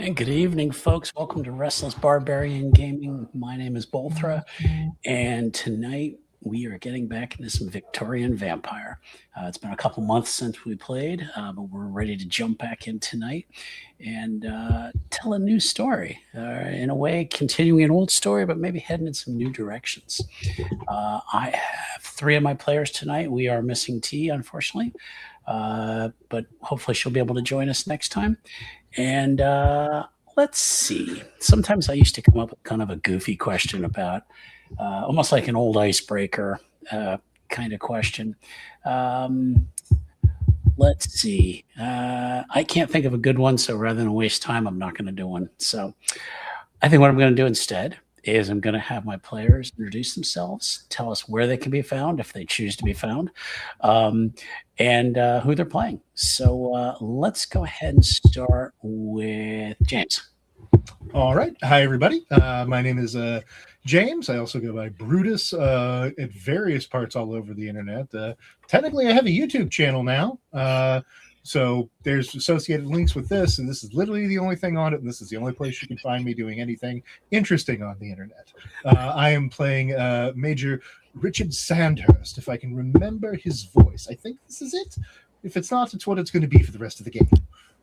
And good evening, folks. Welcome to Restless Barbarian Gaming. My name is Bolthra, and tonight we are getting back into some Victorian Vampire. It's been a couple months since we played, but we're ready to jump back in tonight and tell a new story. In a way, continuing an old story, but maybe heading in some new directions. I have three of my players tonight. We are missing T, unfortunately, but hopefully she'll be able to join us next time. And let's see. Sometimes I used to come up with kind of a goofy question about almost like an old icebreaker kind of question. Let's see. I can't think of a good one, so rather than waste time, I'm not going to do one. So I think what I'm going to do instead is I'm going to have my players introduce themselves, tell us where they can be found if they choose to be found, and who they're playing. So let's go ahead and start with James. All right. Hi, everybody. My name is James. I also go by Brutus at various parts all over the internet. Technically, I have a YouTube channel now. So there's associated links with this, and this is literally the only thing on it, and this is the only place you can find me doing anything interesting on the internet. I am playing Major Richard Sandhurst, if I can remember his voice. I think this is it. If it's not, it's what it's going to be for the rest of the game.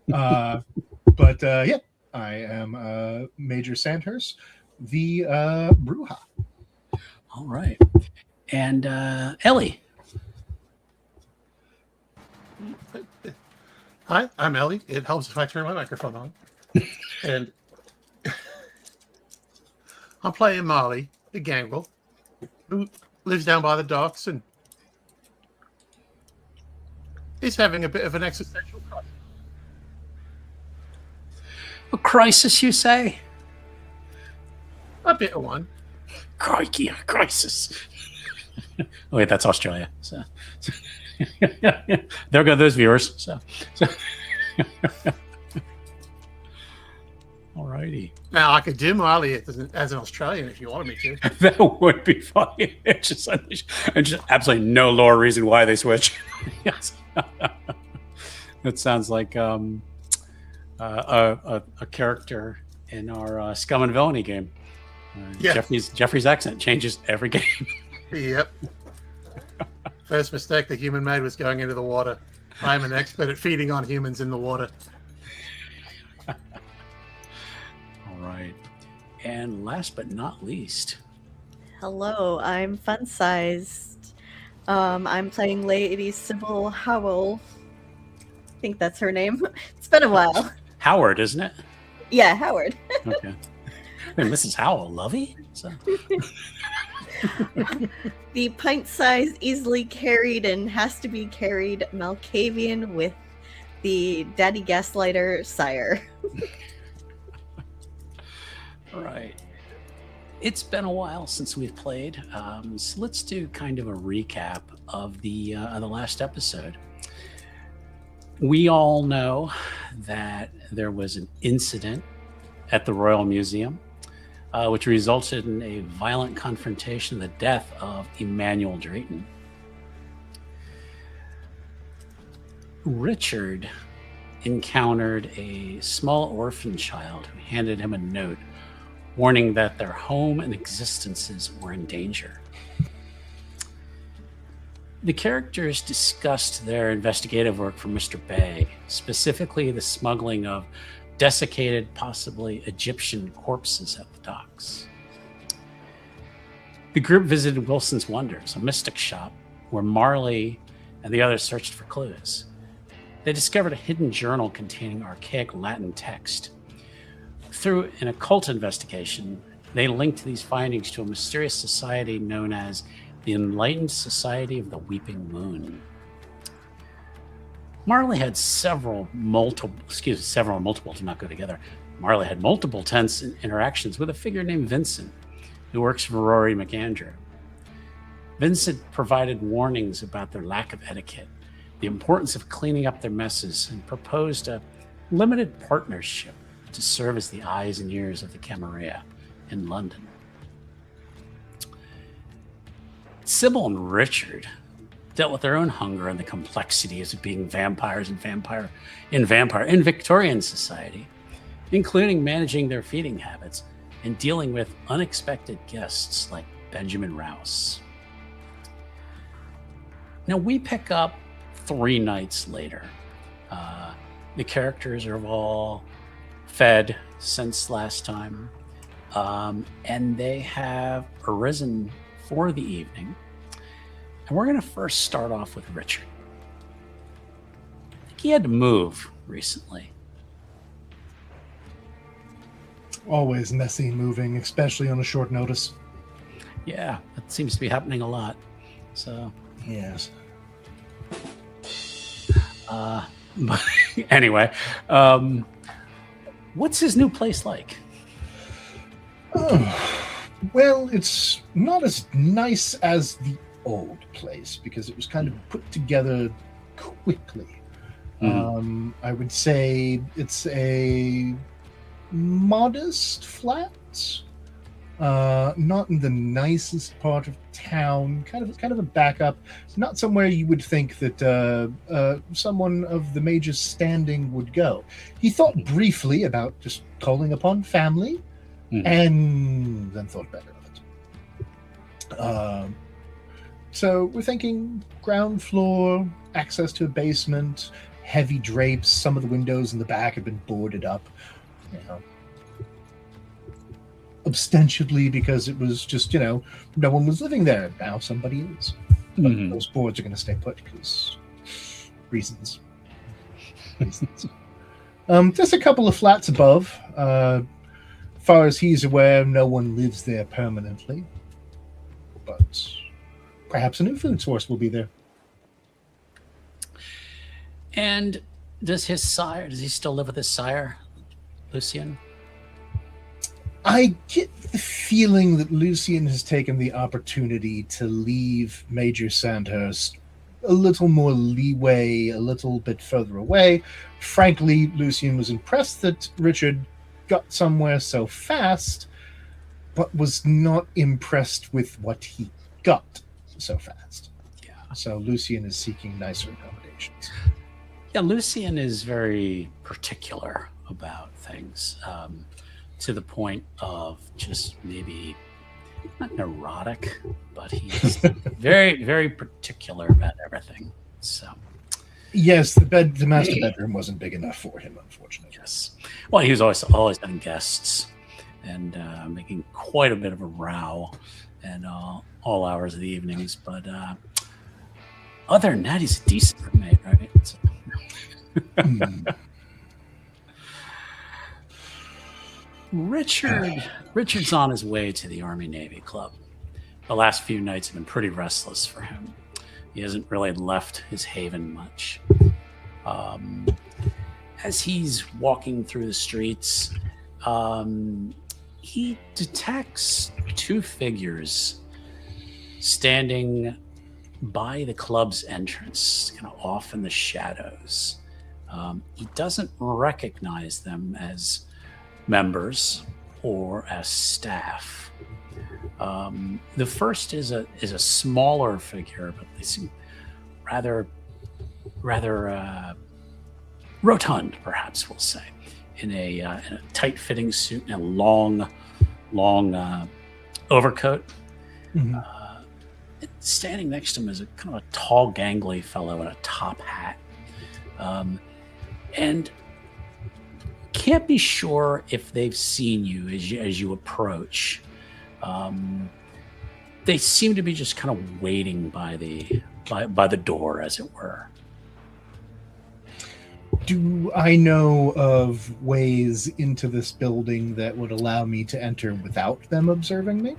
But yeah, I am Major Sandhurst, the Bruja. All right. And Ellie. Hi, I'm Ellie. It helps if I turn my microphone on. And I'm playing Marley, the gangrel, who lives down by the docks and is having a bit of an existential crisis. A crisis, you say? A bit of one. Crikey, a crisis. Oh, wait, that's Australia. So. There go those viewers. So. All righty. Now, I could do Marley as an Australian if you wanted me to. That would be funny. It's just absolutely no lore reason why they switch. Yes. That sounds like a character in our Scum and Villainy game. Yeah. Jeffrey's accent changes every game. Yep. First mistake the human made was going into the water. I'm an expert at feeding on humans in the water. All right. And last but not least. Hello, I'm Fun-Sized. I'm playing Lady Sybil Howell. I think that's her name. It's been a while. Howard, isn't it? Yeah, Howard. Okay. Hey, Mrs. Howell, lovey? So. The pint-sized, easily carried, and has to be carried Malkavian with the Daddy Gaslighter sire. All right. It's been a while since we've played, so let's do kind of a recap of the last episode. We all know that there was an incident at the Royal Museum, which resulted in a violent confrontation, the death of Emmanuel Drayton. Richard encountered a small orphan child who handed him a note warning that their home and existences were in danger. The characters discussed their investigative work for Mr. Bay, specifically the smuggling of desiccated, possibly Egyptian corpses at the docks. The group visited Wilson's Wonders, a mystic shop where Marley and the others searched for clues. They discovered a hidden journal containing archaic Latin text. Through an occult investigation, they linked these findings to a mysterious society known as the Enlightened Society of the Weeping Moon. Marley had multiple do not go together. Marley had multiple tense interactions with a figure named Vincent, who works for Rory McAndrew. Vincent provided warnings about their lack of etiquette, the importance of cleaning up their messes, and proposed a limited partnership to serve as the eyes and ears of the Camarilla in London. Sybil and Richard dealt with their own hunger and the complexities of being vampires in Victorian society, including managing their feeding habits and dealing with unexpected guests like Benjamin Rouse. Now we pick up 3 nights later. The characters are all fed since last time, and they have arisen for the evening. And we're going to first start off with Richard. I think he had to move recently. Always messy moving, especially on a short notice. Yeah, that seems to be happening a lot. So, Yes. but anyway, what's his new place like? Oh, well, it's not as nice as the old place because it was kind of put together quickly. I would say it's a modest flat, not in the nicest part of town. Kind of a backup. Not somewhere you would think that someone of the major standing would go. He thought briefly about just calling upon family, and then thought better of it. So we're thinking ground floor, access to a basement, heavy drapes. Some of the windows in the back have been boarded up. You know, ostensibly because it was just, no one was living there. Now somebody is. But those boards are going to stay put because reasons. Just a couple of flats above. Far as he's aware, no one lives there permanently. But perhaps a new food source will be there. And does he still live with his sire, Lucian? I get the feeling that Lucian has taken the opportunity to leave Major Sandhurst a little more leeway, a little bit further away. Frankly, Lucian was impressed that Richard got somewhere so fast, but was not impressed with what he got so fast. Yeah. So Lucian is seeking nicer accommodations. Yeah, Lucian is very particular about things, to the point of just maybe not neurotic, but he's very, very particular about everything. So, yes, the master bedroom wasn't big enough for him, unfortunately. yes. Well, he was always having guests and making quite a bit of a row and all hours of the evenings. But other than that, he's a decent roommate, right? So, Richard's on his way to the Army Navy Club. The last few nights have been pretty restless for him. He hasn't really left his haven much. As he's walking through the streets, he detects 2 figures standing by the club's entrance, kind of off in the shadows. He doesn't recognize them as members or as staff. The first is a smaller figure, but they seem rather rotund, perhaps we'll say, in a tight-fitting suit and a long overcoat. Standing next to him is a kind of a tall, gangly fellow in a top hat, and can't be sure if they've seen you as you approach. They seem to be just kind of waiting by the door, as it were. Do I know of ways into this building that would allow me to enter without them observing me?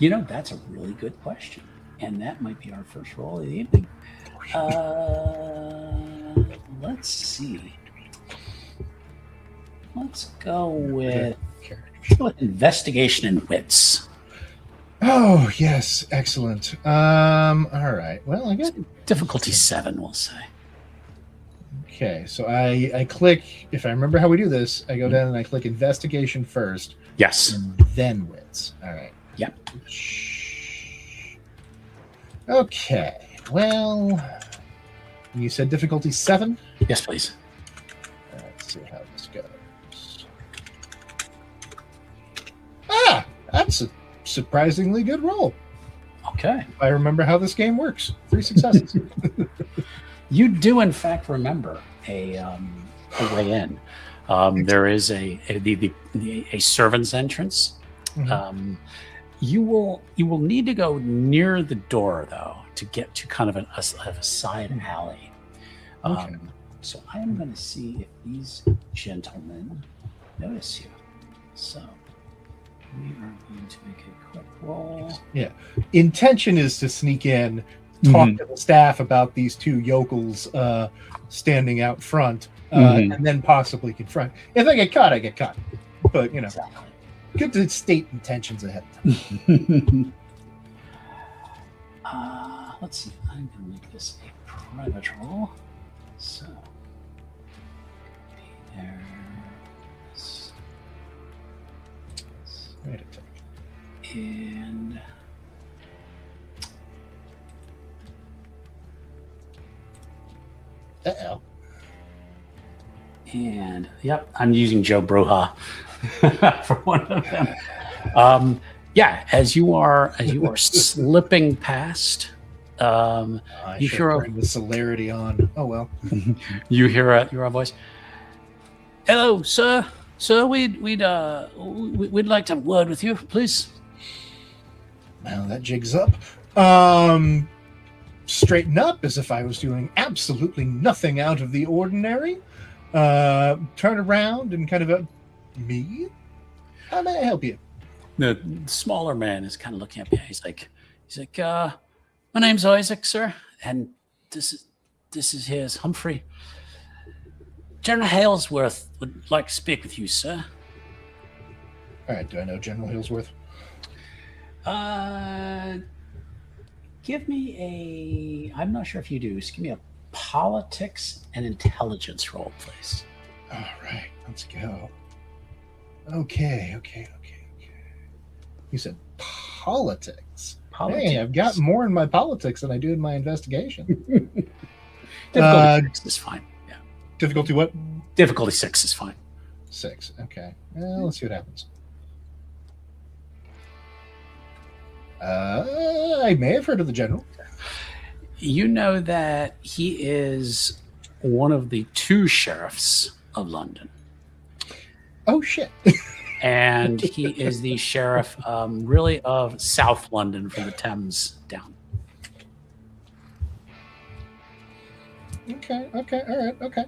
That's a really good question, and that might be our first roll of the evening. Let's see. Let's go with investigation and wits. Oh, yes. Excellent. All right. Well, I got difficulty 7, we'll say. Okay, so I click, if I remember how we do this, I go down and I click investigation first. Yes. And then wits. All right. Yep. Okay. Well, you said difficulty 7? Yes, please. Let's see how this goes. That's a surprisingly good roll. Okay. If I remember how this game works. 3 successes. You do, in fact, remember a way in. There is a servant's entrance. Mhm. You will need to go near the door, though, to get to kind of a side alley. Okay. So I am going to see if these gentlemen notice you. So we are going to make a quick roll. Intention is to sneak in, talk to the staff about these 2 yokels standing out front, and then possibly confront. If I get caught, I get caught. But, Exactly. good to state intentions ahead of time. Let's see. I'm going to make this a private roll. So there's Wait a second. and Uh-oh. and yep, I'm using Joe Broha for one of them. Yeah, as you are slipping past, I you should hear turn the celerity on. Oh, well. you hear a voice. Hello, sir. Sir, we'd like to have a word with you, please. Well, that jig's up. Straighten up as if I was doing absolutely nothing out of the ordinary. Turn around and kind of me? How may I help you? The smaller man is kind of looking at me. He's like, my name's Isaac, sir, and this is his Humphrey. General Halesworth would like to speak with you, sir. All right, do I know General Hillsworth? Give me I'm not sure if you do. Just give me a politics and intelligence roll, please. All right, let's go. Okay. You said politics. Hey, I've got more in my politics than I do in my investigation. Difficulty 6 is fine. Yeah. Difficulty what? Difficulty 6 is fine. 6. Okay. Well, let's see what happens. I may have heard of the general. You know that he is one of the 2 sheriffs of London. Oh, shit. And he is the sheriff, really, of South London from the Thames down. Okay. All right. Okay.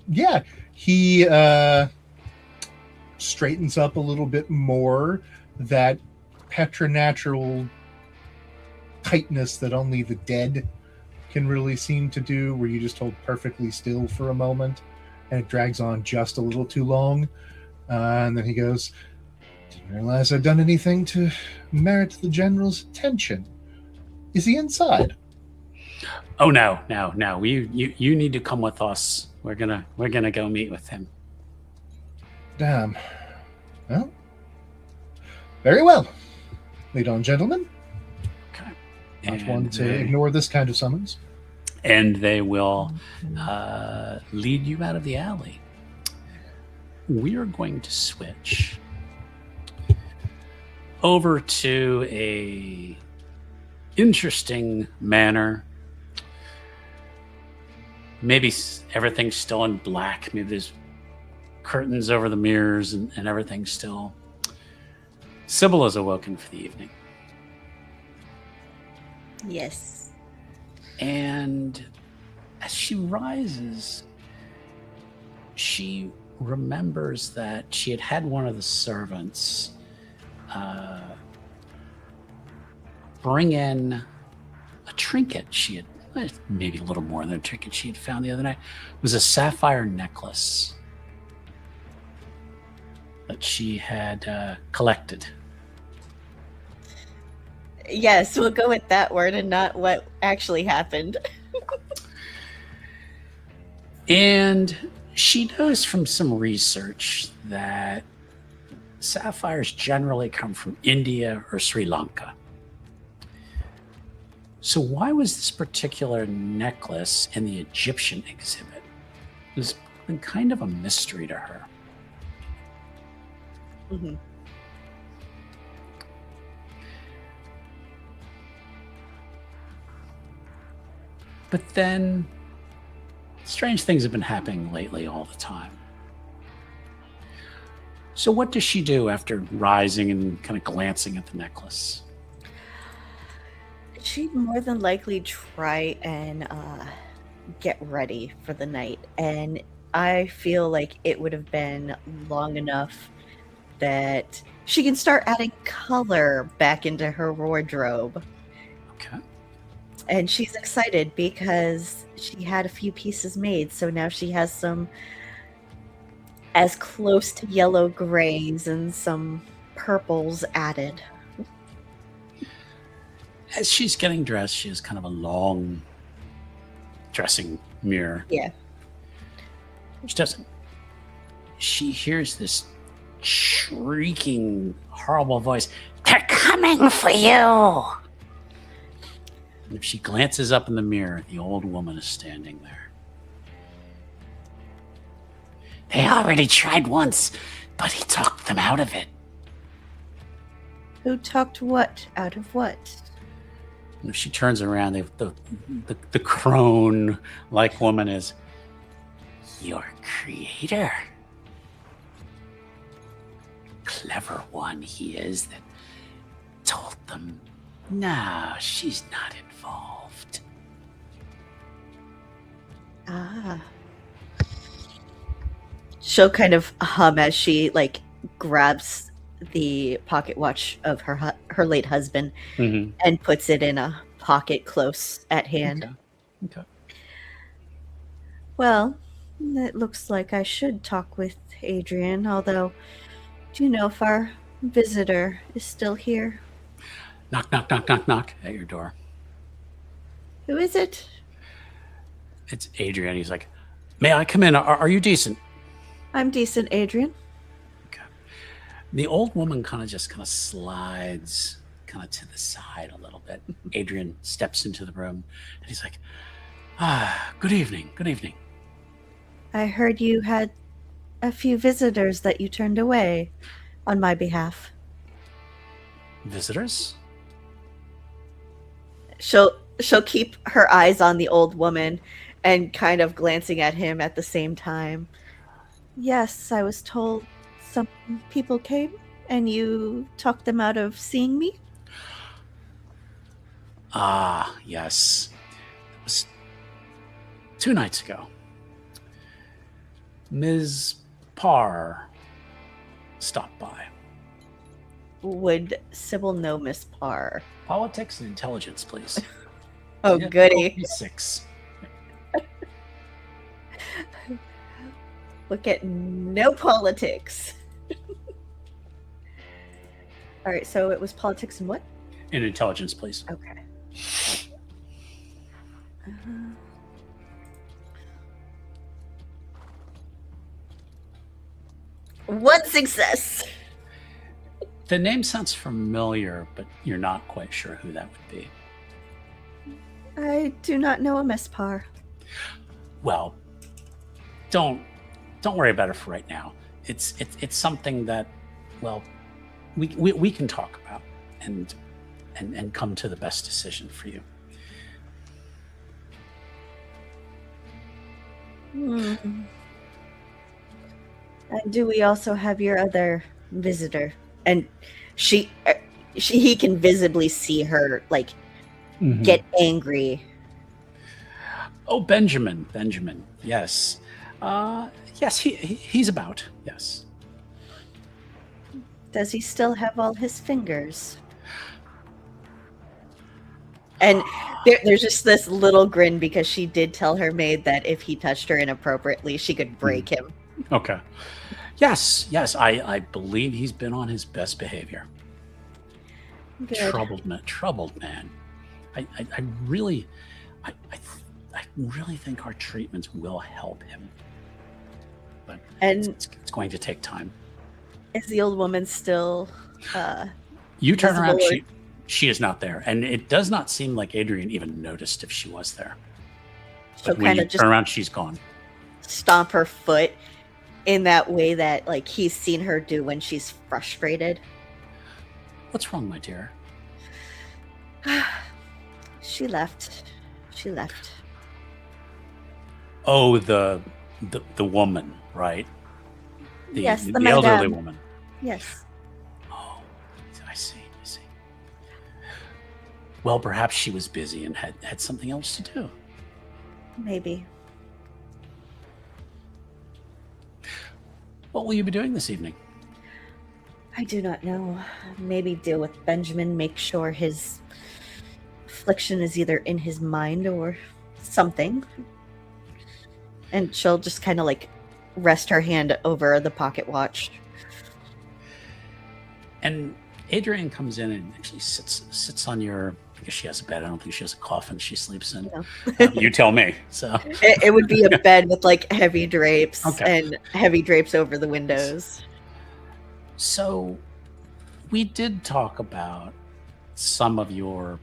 Yeah, he straightens up a little bit more, that preternatural tightness that only the dead can really seem to do, where you just hold perfectly still for a moment and it drags on just a little too long. And then he goes, didn't realize I'd done anything to merit the general's attention. Is he inside? Oh no. You need to come with us. We're gonna go meet with him. Damn. Well, very well. Lead on, gentlemen. Okay. Not one to ignore this kind of summons. And they will lead you out of the alley. We are going to switch over to a interesting manor. Maybe everything's still in black. Maybe there's curtains over the mirrors and everything's still. Sybil is awoken for the evening. Yes. And as she rises, she remembers that she had one of the servants bring in a trinket she had, maybe a little more than a trinket she had found the other night. It was a sapphire necklace that she had collected. Yes, we'll go with that word and not what actually happened. And she knows from some research that sapphires generally come from India or Sri Lanka. So why was this particular necklace in the Egyptian exhibit? It was kind of a mystery to her. Mm-hmm. But then strange things have been happening lately all the time. So what does she do after rising and kind of glancing at the necklace? She'd more than likely try and get ready for the night. And I feel like it would have been long enough that she can start adding color back into her wardrobe. Okay. And she's excited because she had a few pieces made. So now she has some as close to yellow grays and some purples added. As she's getting dressed, she has kind of a long dressing mirror. Yeah. She doesn't. She hears this shrieking, horrible voice. They're coming for you! And if she glances up in the mirror, the old woman is standing there. They already tried once, but he talked them out of it. Who talked what out of what? And if she turns around, the crone-like woman is your creator. Clever one he is that told them, no, she's not involved. Ah. She'll kind of hum as she grabs the pocket watch of her late husband and puts it in a pocket close at hand. Okay. Well, it looks like I should talk with Adrian, although do you know if our visitor is still here? Knock, knock, knock, knock, knock at your door. Who is it? It's Adrian. He's like, may I come in? Are you decent? I'm decent, Adrian. Okay. The old woman kind of slides kind of to the side a little bit. Adrian steps into the room and he's like, good evening. Good evening. I heard you had a few visitors that you turned away on my behalf. Visitors? She'll keep her eyes on the old woman and kind of glancing at him at the same time. Yes, I was told some people came and you talked them out of seeing me. Ah, yes. It was 2 nights ago. Ms. Parr stopped by. Would Sybil know Miss Parr? Politics and intelligence, please. Oh, Yeah, goody. 6. Look at no politics. All right, so it was politics and what? And intelligence, please. Okay. One success. The name sounds familiar, but you're not quite sure who that would be. I do not know a Miss Parr. Well, don't worry about it for right now. It's something that, well, we can talk about and come to the best decision for you. And do we also have your other visitor? And he can visibly see her get angry. Oh, Benjamin. Yes. Yes, he's about. Yes. Does he still have all his fingers? And there's just this little grin because she did tell her maid that if he touched her inappropriately, she could break him. Okay. Yes. I believe he's been on his best behavior. Good. Troubled man. I really think our treatments will help him. But it's going to take time. Is the old woman still you turn around, visible? she is not there. And it does not seem like Adrian even noticed if she was there. She'll But when kind you of just turn around, she's gone. stomp her foot in that way that he's seen her do when she's frustrated. What's wrong, my dear? She left. Oh, the woman, right? Yes, the elderly madame. woman. Yes. Oh, I see. Well, perhaps she was busy and had something else to do. Maybe. What will you be doing this evening? I do not know. Maybe deal with Benjamin, make sure his affliction is either in his mind or something. And she'll just kind of like rest her hand over the pocket watch. And Adrienne comes in and actually sits on your. I guess she has a bed. I don't think she has a coffin she sleeps in. No. You tell me. So It would be a bed with like heavy drapes Okay. and heavy drapes over the windows. So we did talk about some of your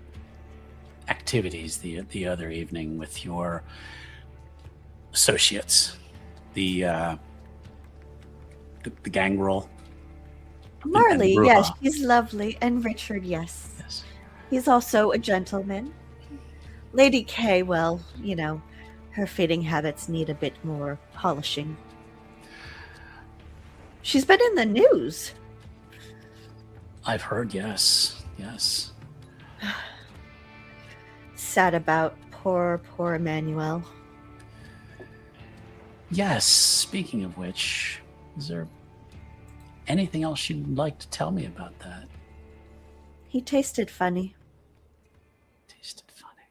activities the other evening with your associates, the gangrel. Marley, Ruha. yes, she's lovely. And Richard, yes. Yes. He's also a gentleman. Lady Kay, well, you know, her fitting habits need a bit more polishing. She's been in the news. I've heard, yes. Sad about poor Emmanuel. Yes, speaking of which, is there anything else you'd like to tell me about that? He tasted funny. Tasted funny.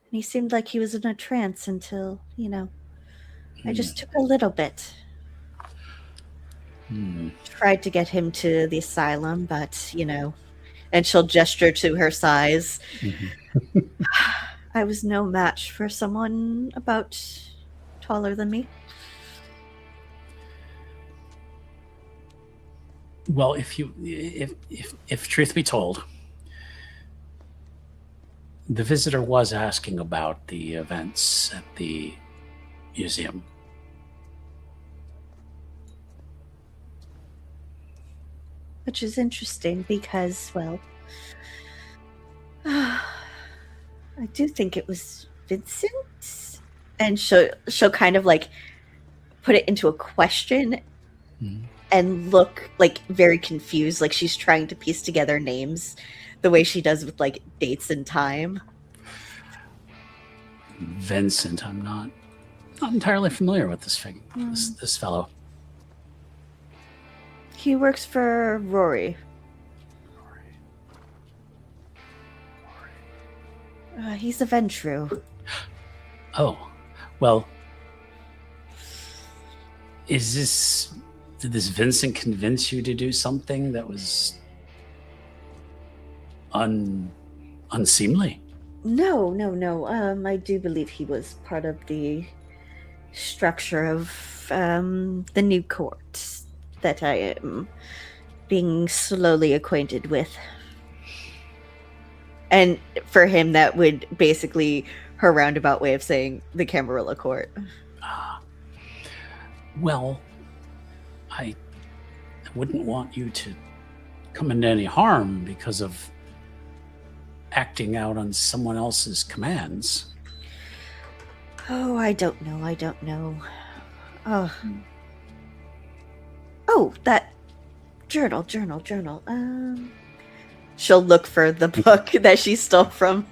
And he seemed like he was in a trance until, you know, I just took a little bit. Tried to get him to the asylum, but, you know, and she'll gesture to her size. I was no match for someone about taller than me. Well, if truth be told, the visitor was asking about the events at the museum. Which is interesting because, well, I do think it was Vincent. And she'll kind of like put it into a question and look like very confused, like she's trying to piece together names the way she does with like dates and time. Vincent, I'm not entirely familiar with this figure, this fellow. He works for Rory. He's a Ventru. Oh, well, did this Vincent convince you to do something that was unseemly? No. I do believe he was part of the structure of the new court that I am being slowly acquainted with. And for him, that would basically her roundabout way of saying the Camarilla court. Well, I wouldn't want you to come into any harm because of acting out on someone else's commands. Oh, I don't know. Oh, that journal. She'll look for the book that she stole from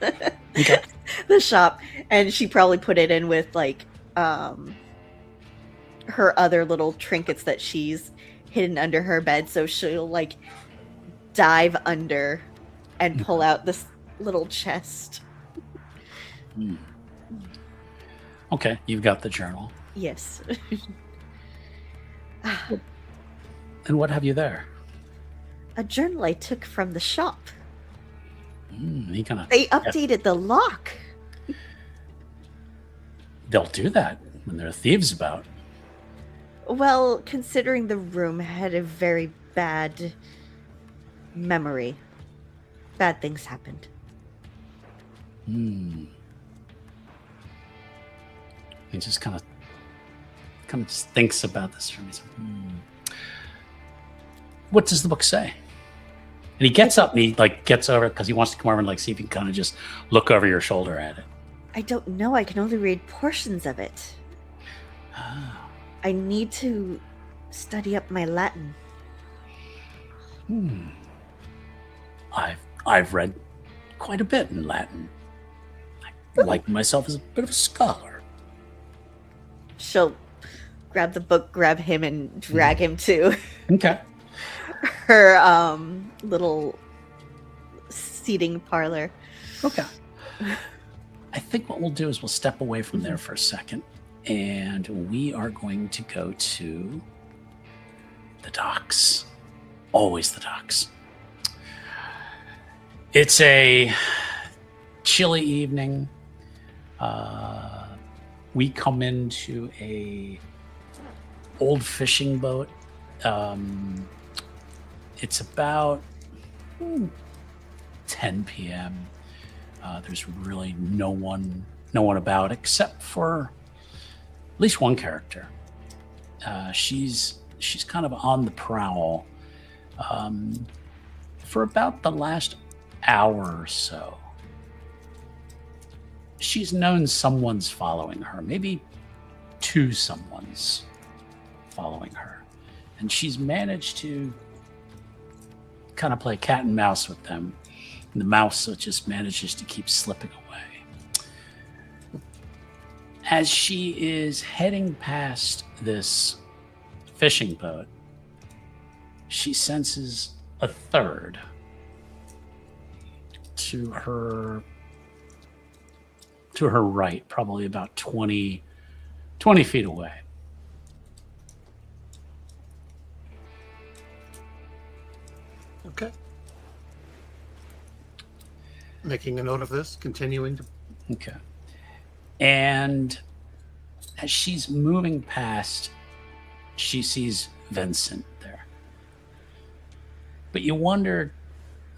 the shop, and she probably put it in with like her other little trinkets that she's hidden under her bed, so she'll like dive under and pull out this little chest. Okay, you've got the journal. Yes. And what have you there? A journal I took from the shop. They updated the lock. They'll do that when there are thieves about. Well, considering the room had a very bad memory, bad things happened. He just kind of just thinks about this for me. What does the book say? And he gets up and he like gets over because he wants to come over and like see if he can kind of just look over your shoulder at it. I don't know. I can only read portions of it. I need to study up my Latin. I've read quite a bit in Latin. I like myself as a bit of a scholar. She'll grab the book, grab him, and drag him to Okay. her little seating parlor. Okay. I think what we'll do is we'll step away from there for a second, and we are going to go to the docks. Always the docks. It's a chilly evening. We come into a old fishing boat. It's about 10 p.m. There's really no one about except for at least one character. She's kind of on the prowl for about the last hour or so. She's known someone's following her, maybe two someone's following her, and she's managed to kind of play cat and mouse with them. And the mouse just manages to keep slipping away. As she is heading past this fishing boat, she senses a third to her right, probably about 20 feet away. Okay. Making a note of this, continuing to. Okay. And as she's moving past, she sees Vincent there. But you wonder,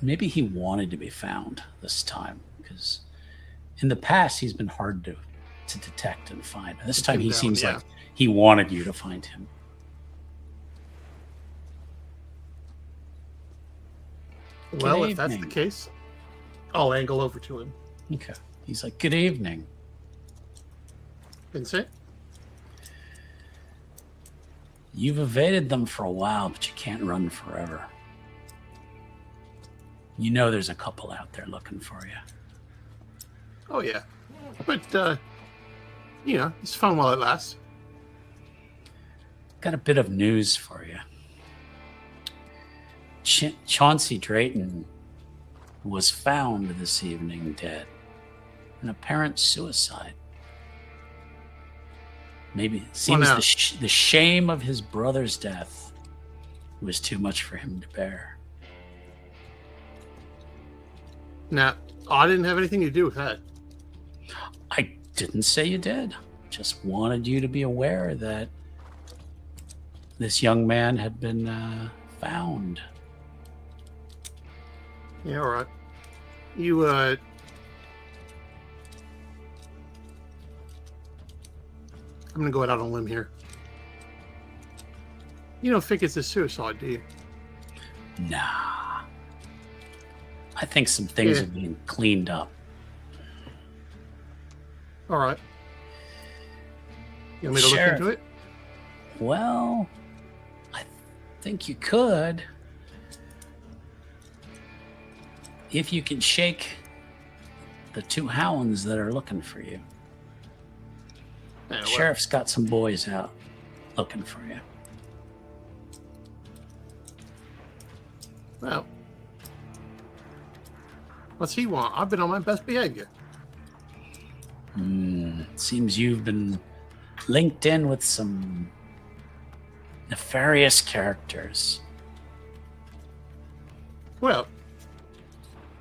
maybe he wanted to be found this time, because in the past he's been hard to detect and find. And this time he seems like he wanted you to find him. Well, if that's the case, I'll angle over to him. Okay. He's like, good evening. Vincent? You've evaded them for a while, but you can't run forever. You know there's a couple out there looking for you. Oh, yeah. But, it's fun while it lasts. Got a bit of news for you. Chauncey Drayton was found this evening dead. An apparent suicide. Maybe it seems the shame of his brother's death was too much for him to bear. Now, I didn't have anything to do with that. I didn't say you did. Just wanted you to be aware that this young man had been found. Yeah, all right. You, I'm going to go out on a limb here. You don't think it's a suicide, do you? Nah. I think some things are being cleaned up. All right. You want me to Sheriff, look into it? Well, I think you could. If you can shake the two hounds that are looking for you. Yeah, well, Sheriff's got some boys out looking for you. Well, what's he want? I've been on my best behavior. Seems you've been linked in with some nefarious characters. Well,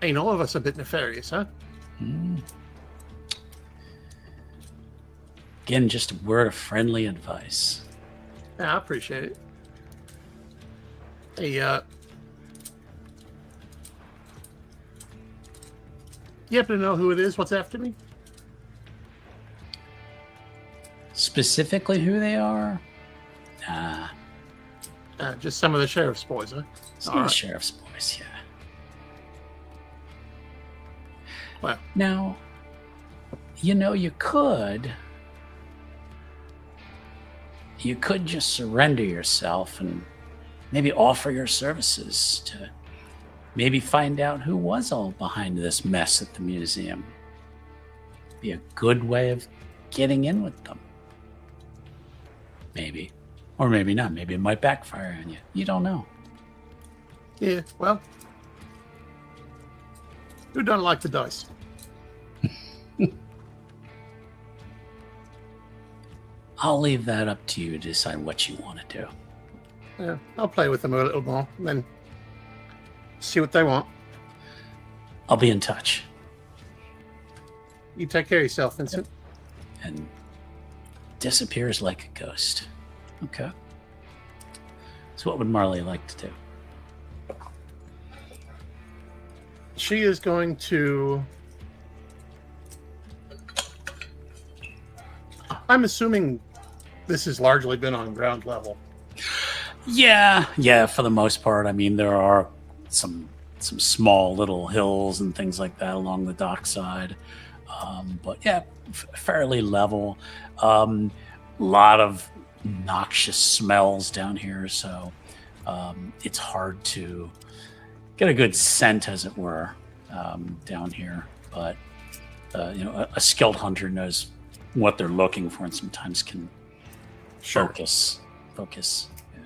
ain't all of us a bit nefarious, huh? Again, just a word of friendly advice. Yeah, I appreciate it. Hey, you happen to know who it is? What's after me? Specifically who they are? Nah. Just some of the sheriff's boys, huh? Some All of the right. sheriff's boys, yeah. Well, Now, you could, you could just surrender yourself and maybe offer your services to maybe find out who was all behind this mess at the museum. Be a good way of getting in with them. Maybe. Or maybe not. Maybe it might backfire on you. You don't know. Yeah, well, who don't like the dice? I'll leave that up to you to decide what you want to do. Yeah, I'll play with them a little more, and then see what they want. I'll be in touch. You take care of yourself, Vincent. And disappears like a ghost. Okay. So what would Marley like to do? She is going to... I'm assuming this has largely been on ground level. Yeah, for the most part. I mean, there are some small little hills and things like that along the dockside. But yeah, fairly level. Lot of noxious smells down here, so it's hard to get a good scent, as it were, down here. But a skilled hunter knows what they're looking for, and sometimes can focus. Yeah.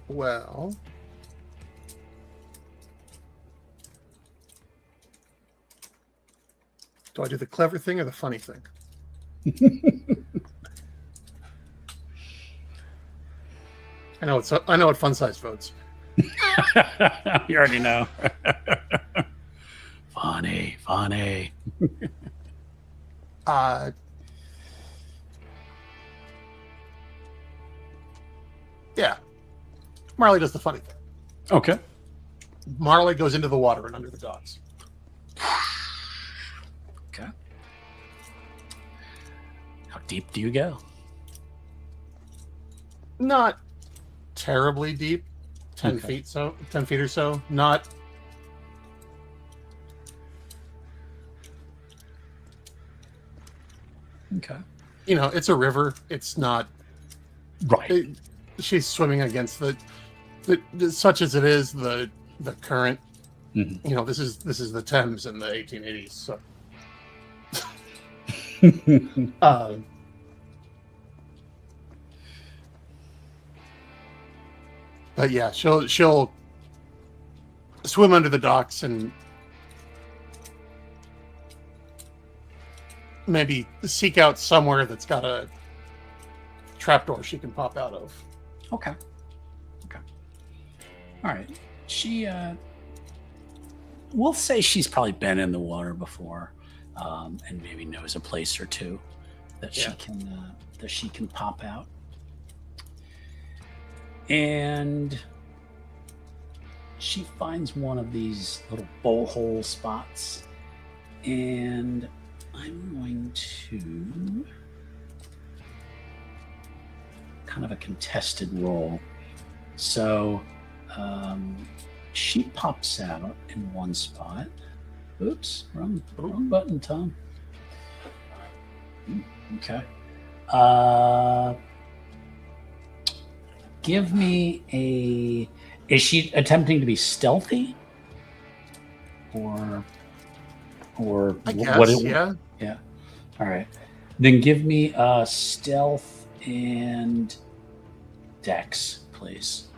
Well, do I do the clever thing or the funny thing? I know what fun size votes. You already know. Funny. Yeah. Marley does the funny thing. Okay. Marley goes into the water and under the docks. Okay. How deep do you go? Not terribly deep. 10 Okay. 10 feet or so. Not Okay. it's a river. It's not Right. she's swimming against the such as it is the current. Mhm. This is the Thames in the 1880s. So, but yeah, she'll swim under the docks and maybe seek out somewhere that's got a trapdoor she can pop out of. Okay. All right. She, we'll say she's probably been in the water before, and maybe knows a place or two that Yeah. she can pop out. And she finds one of these little bowl hole spots, and I'm going to kind of a contested roll. So she pops out in one spot. Oops, wrong button, Tom. Okay. Give me a... Is she attempting to be stealthy? Or I guess, what yeah. Yeah. All right. Then give me stealth and dex, please.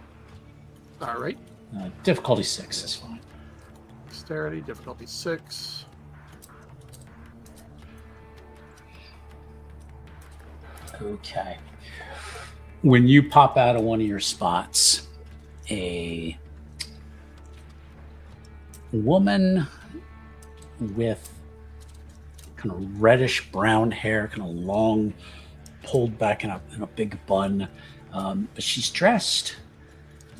All right. Difficulty 6 is fine. Dexterity, difficulty 6. Okay. When you pop out of one of your spots, a woman with kind of reddish brown hair, kind of long, pulled back in a big bun, but she's dressed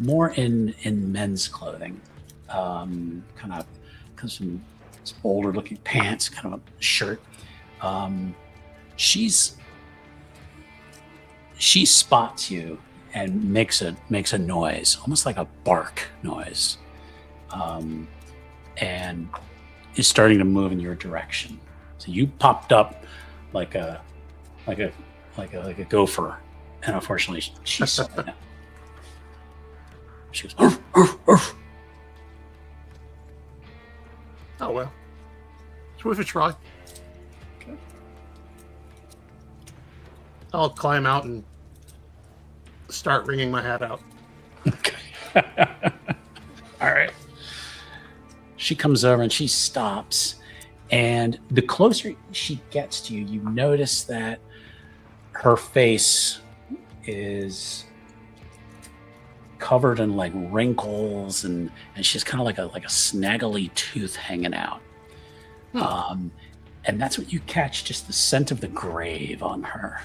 more in men's clothing, kind of some older looking pants, kind of a shirt. She spots you and makes a noise, almost like a bark noise, and is starting to move in your direction. So you popped up like a a gopher, and unfortunately, she saw it. She goes, "Arf, arf, arf." Oh well, it's worth a try. Okay. I'll climb out and start wringing my hat out. Okay. All right. She comes over and she stops, and the closer she gets to you, you notice that her face is covered in like wrinkles, and she's kind of like a snaggly tooth hanging out. And that's what you catch, just the scent of the grave on her.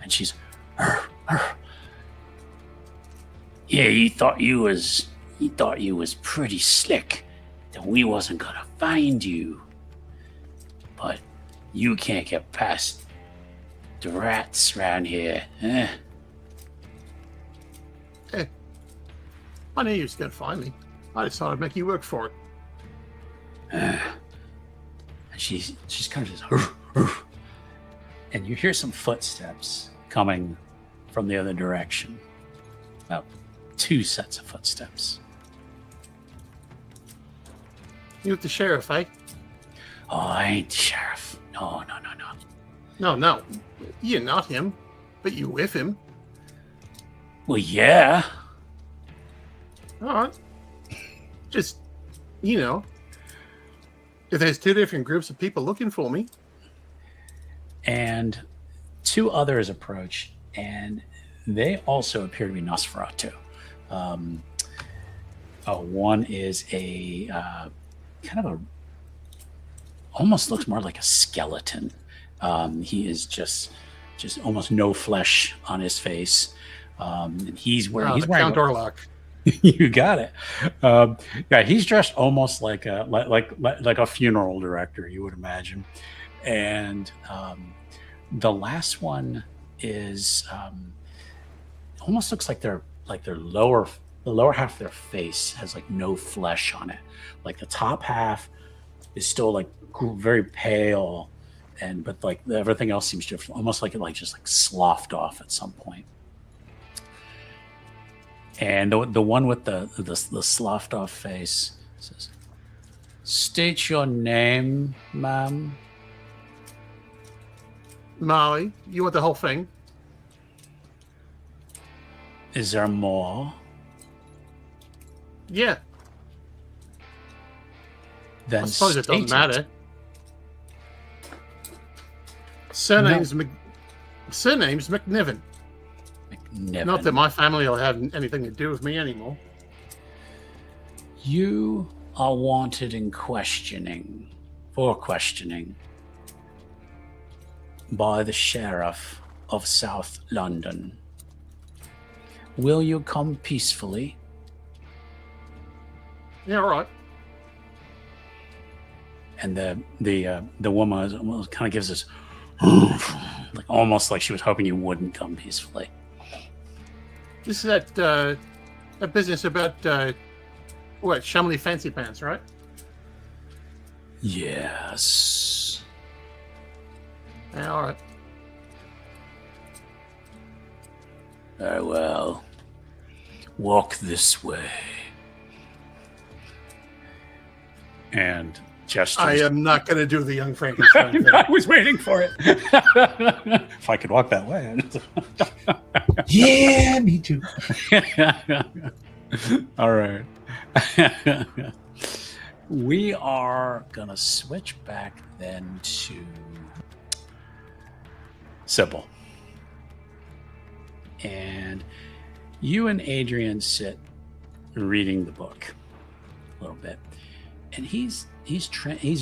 And she's, "Arr, arr. Yeah, he thought you was pretty slick, that we wasn't gonna find you. But you can't get past the rats around here, eh?" I knew you was going to find me. I decided I'd make you work for it. And she's kind of just, "Arr, arr." And you hear some footsteps coming from the other direction. About 2 sets of footsteps. You with the sheriff, eh? Oh, I ain't the sheriff. No. No. You're not him, but you with him. Well, yeah. All right. Just, if there's 2 different groups of people looking for me. And 2 others approach, and they also appear to be Nosferatu. One is a kind of almost looks more like a skeleton. He is just almost no flesh on his face. And he's wearing Count Orlok. You got it. Yeah, he's dressed almost like a funeral director, you would imagine. And the last one is almost looks like the lower half of their face has like no flesh on it. Like the top half is still like very pale, but like everything else seems to almost like it just sloughed off at some point. And the one with the sloughed off face says, "State your name, ma'am." Molly, you want the whole thing? Is there more? Yeah. Then I suppose it doesn't state matter. Surname's McNiven. McNiven. Not that my family will have anything to do with me anymore. You are wanted in questioning by the sheriff of South London. Will you come peacefully? Yeah, all right. And the woman kind of gives this like almost like she was hoping you wouldn't come peacefully. This is that business about Shumley Fancy Pants, right? Yes. Yeah, all right. Very well. Walk this way. And gestures. I am not going to do the young Frankenstein thing. I was waiting for it. If I could walk that way. Yeah, me too. All right. We are going to switch back then to Sybil. And you and Adrian sit reading the book a little bit. And he's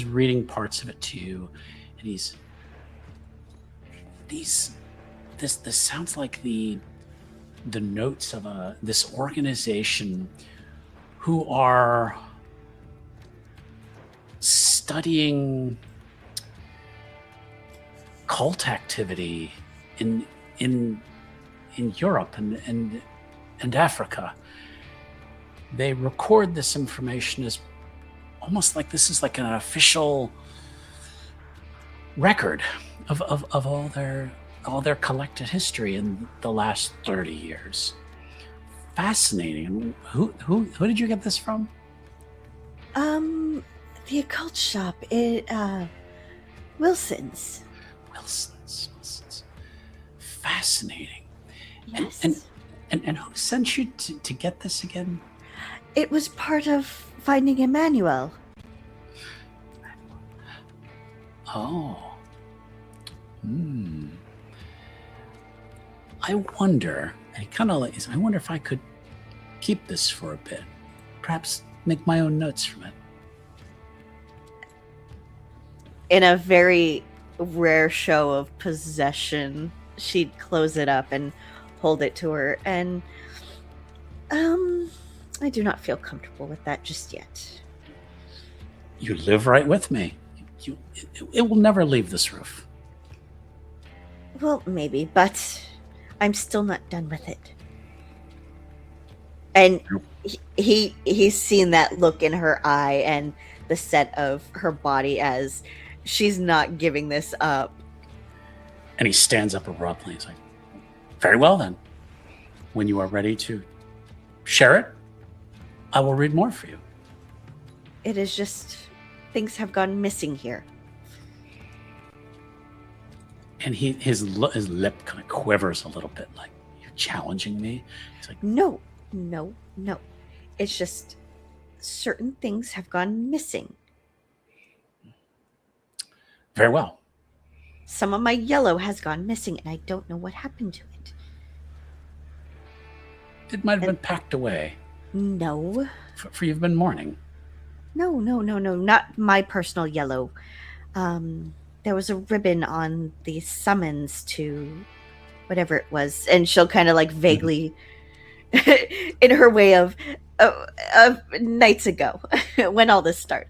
reading parts of it to you, and this sounds like the notes of this organization who are studying cult activity in Europe and Africa. They record this information as almost like this is like an official record of all all their collected history in the last 30 years. Fascinating. Who did you get this from? The occult shop. Wilson's. Wilson's. Fascinating. Yes. And who sent you to get this again? It was part of finding Emmanuel. Oh. I wonder, and he kind of like, I wonder if I could keep this for a bit. Perhaps make my own notes from it. In a very rare show of possession, she'd close it up and hold it to her. And I do not feel comfortable with that just yet. You live right with me. It will never leave this roof. Well, maybe, but I'm still not done with it. And he's seen that look in her eye and the set of her body as she's not giving this up. And he stands up abruptly. He's like, very well then. When you are ready to share it, I will read more for you. It is just things have gone missing here. And his lip kind of quivers a little bit, like, you're challenging me? He's like, No. It's just certain things have gone missing. very well. Some of my yellow has gone missing, and I don't know what happened to it. It might have been packed away. No. For you've been mourning. No. Not my personal yellow. There was a ribbon on the summons to whatever it was, and she'll kind of like vaguely, in her way of nights ago, when all this started.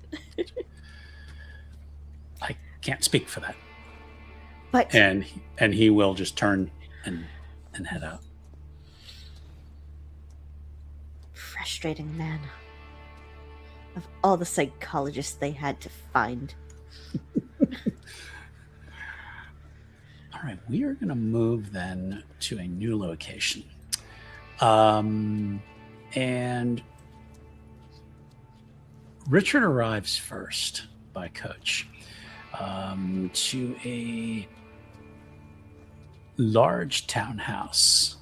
I can't speak for that. But And he will just turn and head out. frustrating man. Of all the psychologists they had to find. All right, we are going to move then to a new location. And Richard arrives first by coach to a large townhouse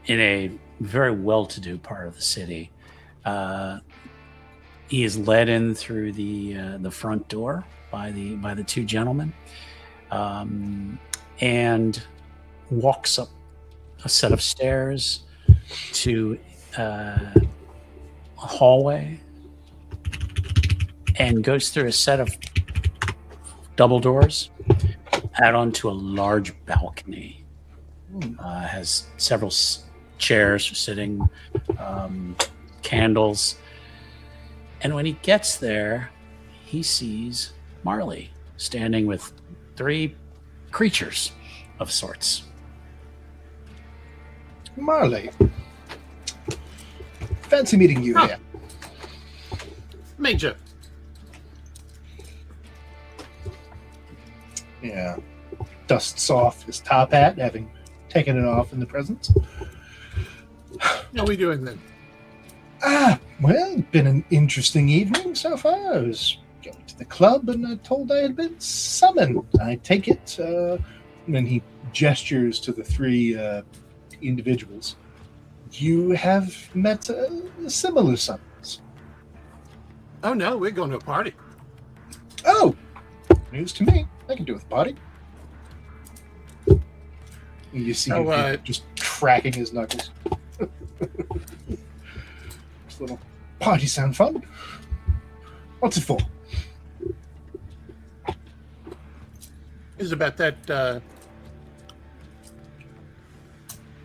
in a very well-to-do part of the city. He is led in through the front door by the two gentlemen, and walks up a set of stairs to a hallway, and goes through a set of double doors out onto a large balcony. Has several chairs for sitting, candles. And when he gets there, he sees Marley standing with 3 creatures of sorts. Marley. Fancy meeting you here. Major. Yeah. Dusts off his top hat, having taken it off in the presence. How are we doing then? Well, been an interesting evening so far. I was going to the club and told I had been summoned. I take it, and he gestures to the 3 individuals. You have met similar summons. Oh no, we're going to a party. Oh, news to me. I can do with a party. You see him just cracking his knuckles. This little party sound fun. What's it for? This is about that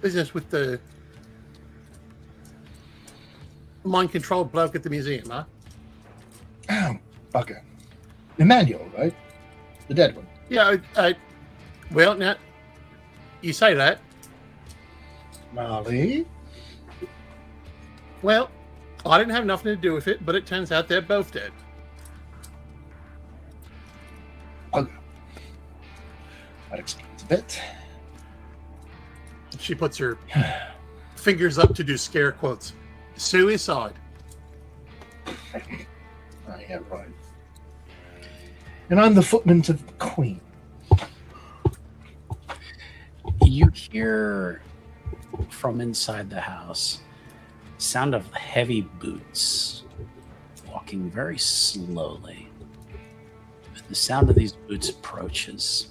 business with the mind-controlled bloke at the museum, huh? Oh, bugger. Emmanuel, right? The dead one. Yeah, well, now, you say that. Marley? Well, I didn't have nothing to do with it, but it turns out they're both dead. That explains a bit. She puts her fingers up to do scare quotes. Suicide. Yeah, right. And I'm the footman to the queen. You hear from inside the house sound of heavy boots walking very slowly. The sound of these boots approaches.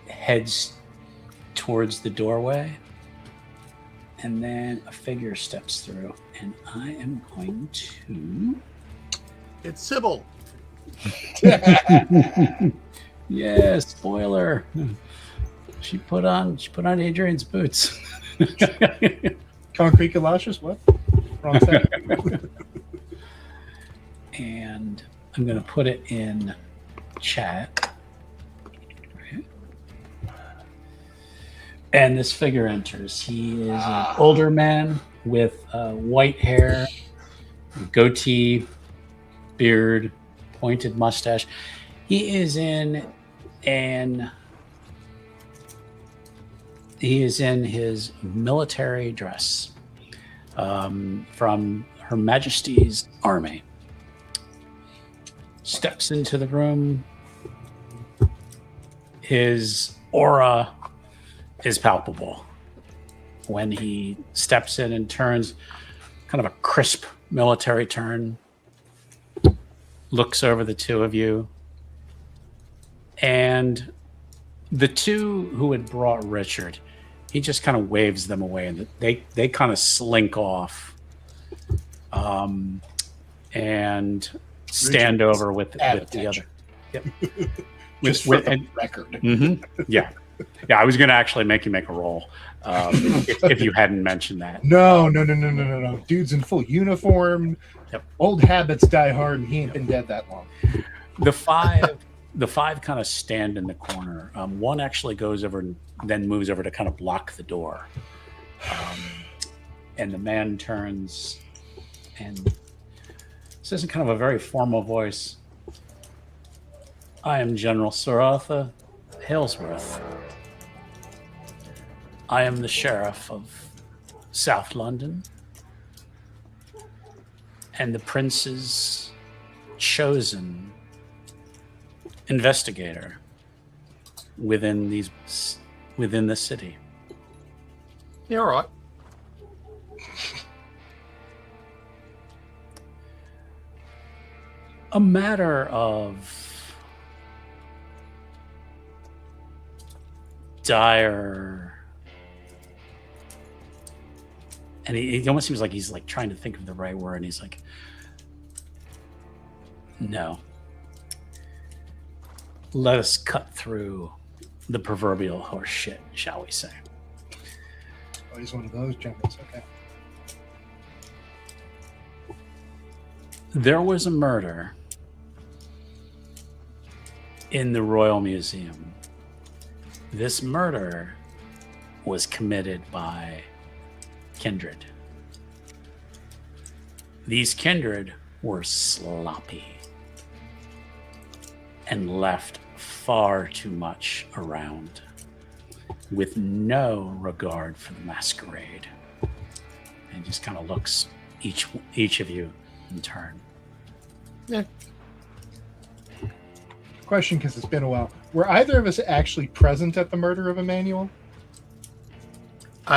Heads towards the doorway, and then a figure steps through, and I am going to... It's Sybil. Yeah, spoiler. She put on Adrian's boots. Concrete galoshes? What? Wrong side. And I'm going to put it in chat. And this figure enters. He is an older man with white hair, goatee, beard, pointed mustache. He is in his military dress from Her Majesty's Army. Steps into the room. His aura is palpable when he steps in and turns, kind of a crisp military turn, looks over the two of you, and the two who had brought Richard, he just kind of waves them away, and they kind of slink off and stand over with the other. Yep. Just for the record. Mm-hmm. Yeah. Yeah, I was going to actually make you make a roll if you hadn't mentioned that. No. Dude's in full uniform. Yep. Old habits die hard, and he ain't been dead that long. The five kind of stand in the corner. One actually goes over and then moves over to kind of block the door. And the man turns and says in kind of a very formal voice, "I am General Sir Arthur Halesworth. I am the sheriff of South London and the prince's chosen investigator within the city." Yeah, all right. A matter of dire, and he almost seems like he's like trying to think of the right word, and he's like, no, let us cut through the proverbial horse shit, shall we say. Oh, he's one of those generals. Okay. There was a murder in the Royal Museum. This murder was committed by Kindred. These Kindred were sloppy and left far too much around with no regard for the Masquerade. And just kind of looks each of you in turn. Yeah. Question, because it's been a while. Were either of us actually present at the murder of Emmanuel?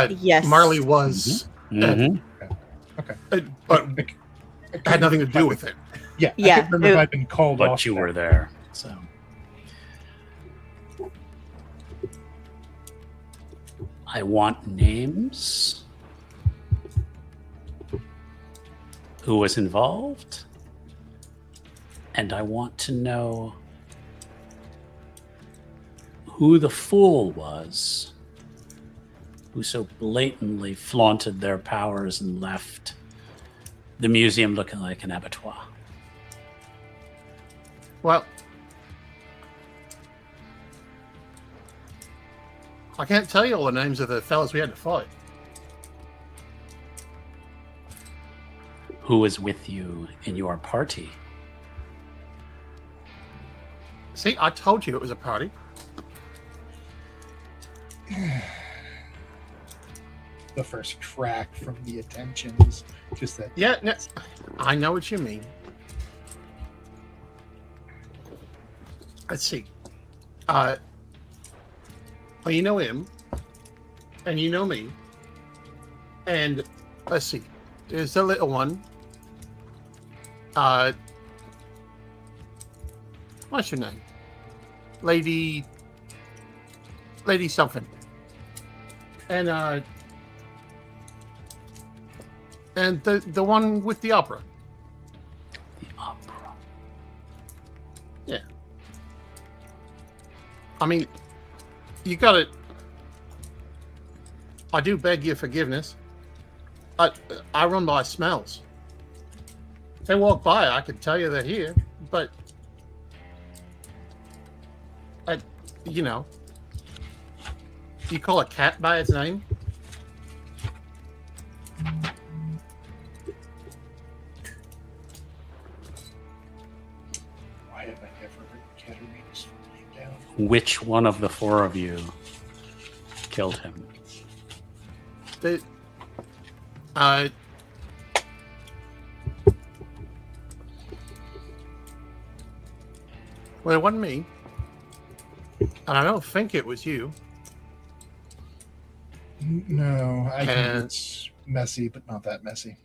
Yes. Marley was, Mm-hmm. but it had nothing to do with it. Yeah. Yeah, I can't remember if I'd been called off. But you were there, so. I want names. Who was involved? And I want to know who the fool was who so blatantly flaunted their powers and left the museum looking like an abattoir. Well, I can't tell you all the names of the fellas we had to fight. Who was with you in your party? See, I told you it was a party. The first crack from the attentions. Just that. Yeah, no, I know what you mean. Let's see. Well, you know him, and you know me, and let's see. There's the little one. What's your name? Lady something. And the one with the opera. The opera. Yeah. I mean, you got it. I do beg your forgiveness. I run by smells. If they walk by, I can tell you they're here, but you know, you call a cat by its name? Why have I never written Katerina's name down? Which one of the four of you killed him? The well, it wasn't me, and I don't think it was you. No, I think And- it's messy, but not that messy.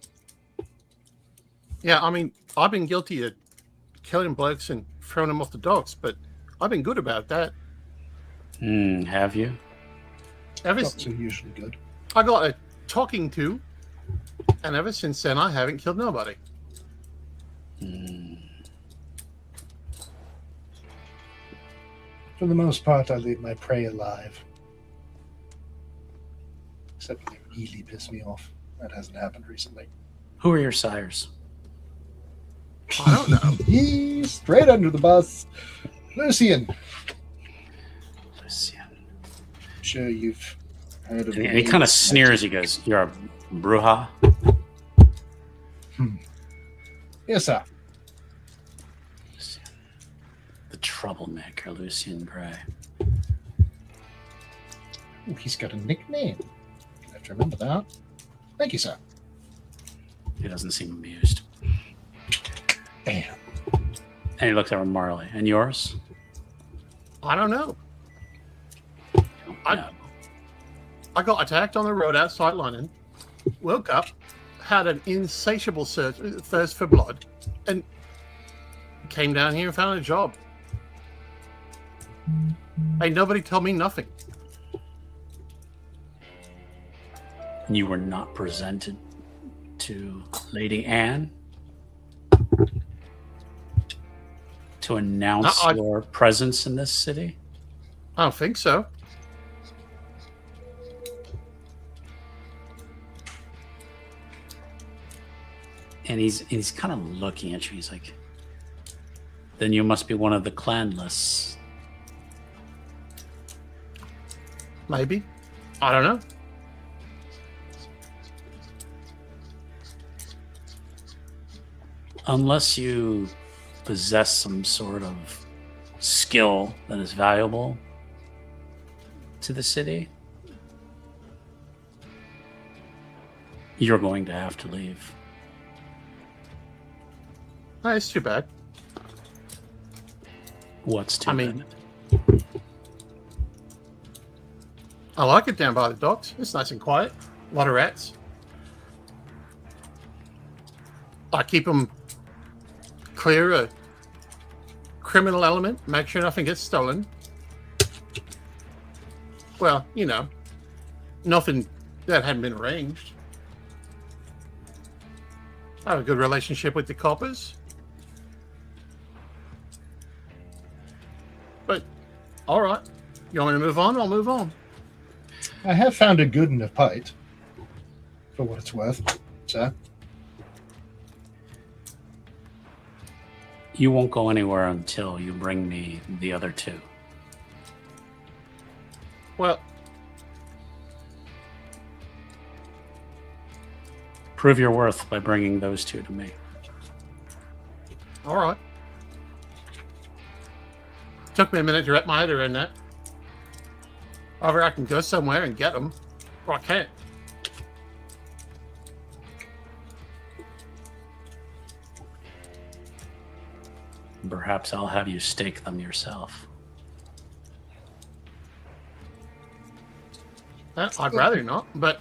Yeah, I mean, I've been guilty of killing blokes and throwing them off the docks, but I've been good about that. Have you? Ever Dogs are usually good. I got a talking to, and ever since then, I haven't killed nobody. For the most part, I leave my prey alive. Except when they really piss me off. That hasn't happened recently. Who are your sires? I don't know. Straight under the bus. Lucian. Lucian. I'm sure you've heard of And it. he kind of sneers. He goes, "You're a bruja." Yes, sir. Lucian. The troublemaker, Lucian Gray. Ooh, he's got a nickname. I have to remember that. Thank you, sir. He doesn't seem amused. Damn. And he looks over Marley. And yours? I don't know. No. I got attacked on the road outside London, woke up, had an insatiable thirst for blood, and came down here and found a job. Ain't nobody told me nothing. You were not presented to Lady Anne to announce I- your presence in this city? I don't think so. And he's kind of looking at you. He's like, then you must be one of the clanless. Maybe. I don't know. Unless you possess some sort of skill that is valuable to the city, you're going to have to leave. Oh, it's too bad. What's too I mean- bad? I like it down by the docks. It's nice and quiet. A lot of rats. I keep them clear of criminal element. Make sure nothing gets stolen. Well, you know, nothing that hadn't been arranged. I have a good relationship with the coppers. But, all right. You want me to move on? I'll move on. I have found a good enough pint, for what it's worth, sir. You won't go anywhere until you bring me the other two. Well, Prove your worth by bringing those two to me. all right. Took me a minute to wrap my head around that. Either I can go somewhere and get them, or I can't. Perhaps I'll have you stake them yourself. I'd rather not, but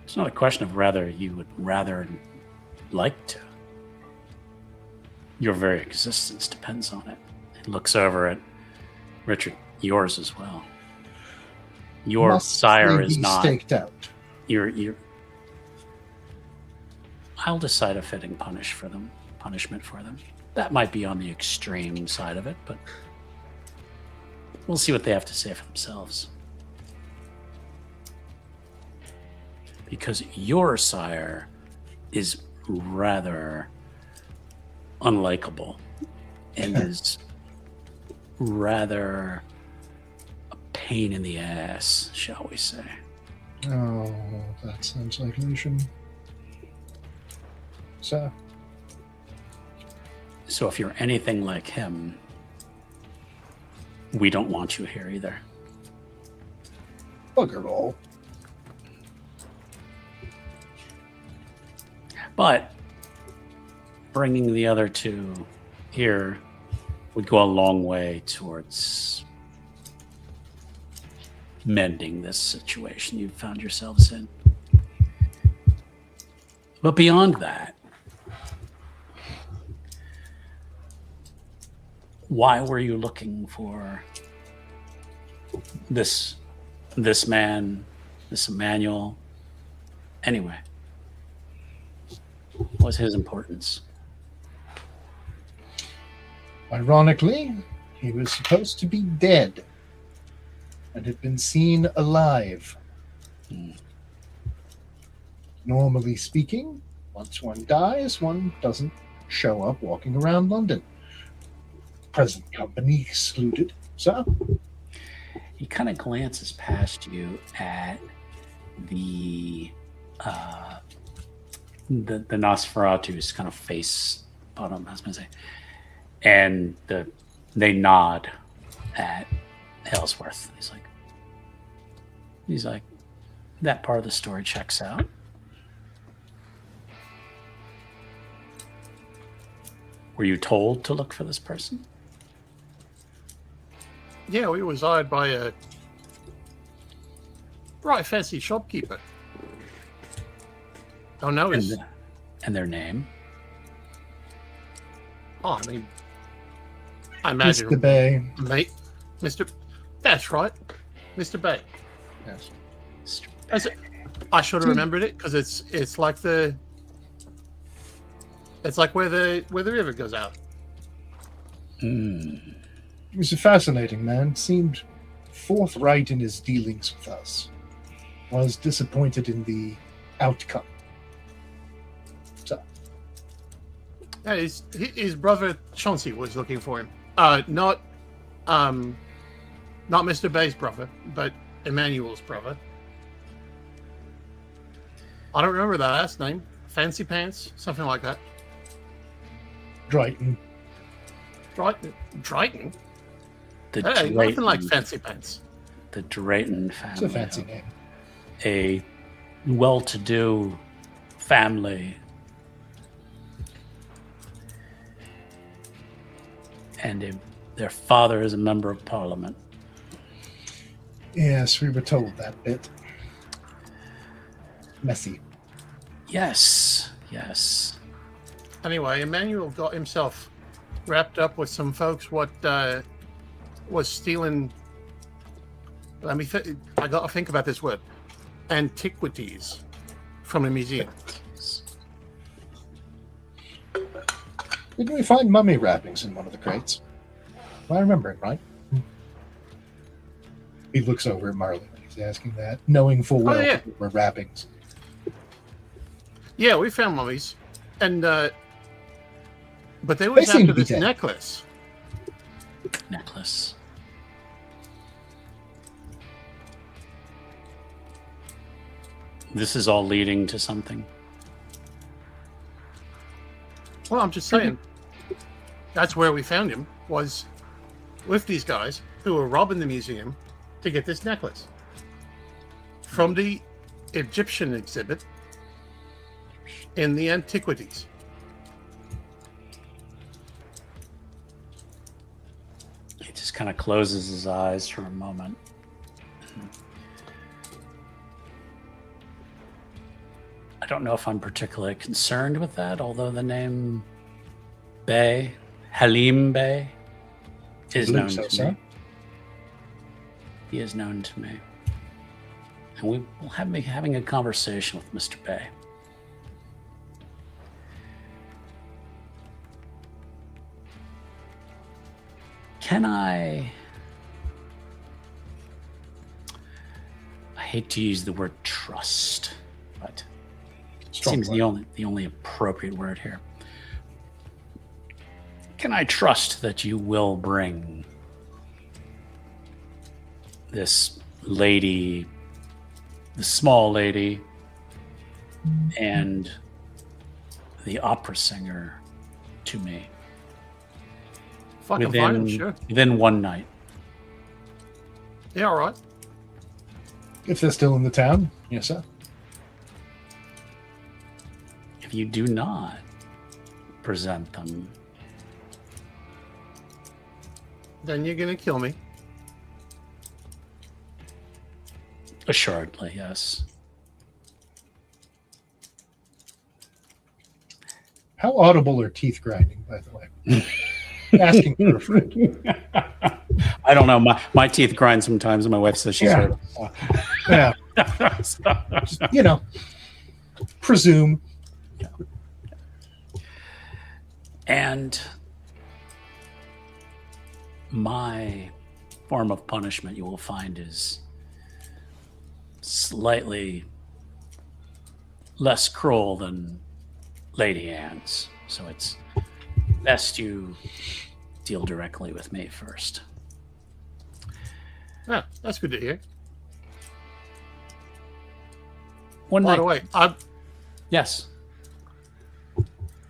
It's not a question of whether you would rather like to. Your very existence depends on it. It looks over at Richard, yours as well. Your Must sire they is be not. staked out. You're. I'll decide a fitting punishment for them. That might be on the extreme side of it, but we'll see what they have to say for themselves. Because your sire is rather unlikable and is rather a pain in the ass, shall we say. Oh, that sounds like Lucian. So, So if you're anything like him, we don't want you here either. bugger all. But bringing the other two here would go a long way towards mending this situation you've found yourselves in. But beyond that, why were you looking for this man, this Emmanuel? Anyway, what was his importance? Ironically, he was supposed to be dead and had been seen alive. Normally speaking, once one dies, one doesn't show up walking around London. Present company excluded, so He kind of glances past you at the Nosferatu's kind of face bottom, I was going to say, and they nod at Ellsworth. He's like, that part of the story checks out. Were you told to look for this person? yeah, we was hired by a right fancy shopkeeper. Don't know his. And their name? Oh, I mean, I imagine Mr. Bay. mate, Mr. That's right, Mr. Bay. Yes. I should have remembered it because it's like where the river goes out. Mm. He was a fascinating man, seemed forthright in his dealings with us. Was disappointed in the outcome. So, Yeah, his brother Chauncey was looking for him. Not Mr. Bay's brother, but Emmanuel's brother. I don't remember the last name. Fancy Pants, something like that. Drayton. Drayton? The Hey, nothing like Fancy Pants. The Drayton family. It's a fancy name. A well-to-do family, and their father is a member of parliament. Yes, we were told that bit. Messy. Yes. Anyway, Emmanuel got himself wrapped up with some folks what was stealing. I got to think about this word. Antiquities from a museum. Didn't we find mummy wrappings in one of the crates? Am I remembering right? He looks over at Marley when he's asking that, knowing full well yeah. that they were wrappings. Yeah, we found mummies, and but they They was seem after to be this dead. necklace. Necklace. This is all leading to something. Well, I'm just saying. That's where we found him, was with these guys who were robbing the museum to get this necklace from the Egyptian exhibit in the antiquities. He just kind of closes his eyes for a moment. I don't know if I'm particularly concerned with that, although the name Bey, Halim Bey, is known to me. He is known to me. And we will be having a conversation with Mr. Bey. Can I hate to use the word trust, but it seems the only appropriate word here. Can I trust that you will bring this lady, the small lady, and the opera singer to me Fucking find him, sure. within one night? Yeah, all right. If they're still in the town, yes, sir. If you do not present them, Then you're gonna kill me. assuredly, yes. How audible are teeth grinding, by the way? Asking for a friend. I don't know. My teeth grind sometimes, and my wife says she's heard. Yeah. You know, presume. And my form of punishment, you will find, is slightly less cruel than Lady Anne's. So it's best you deal directly with me first. Yeah, that's good to hear. One By night. the way, Yes.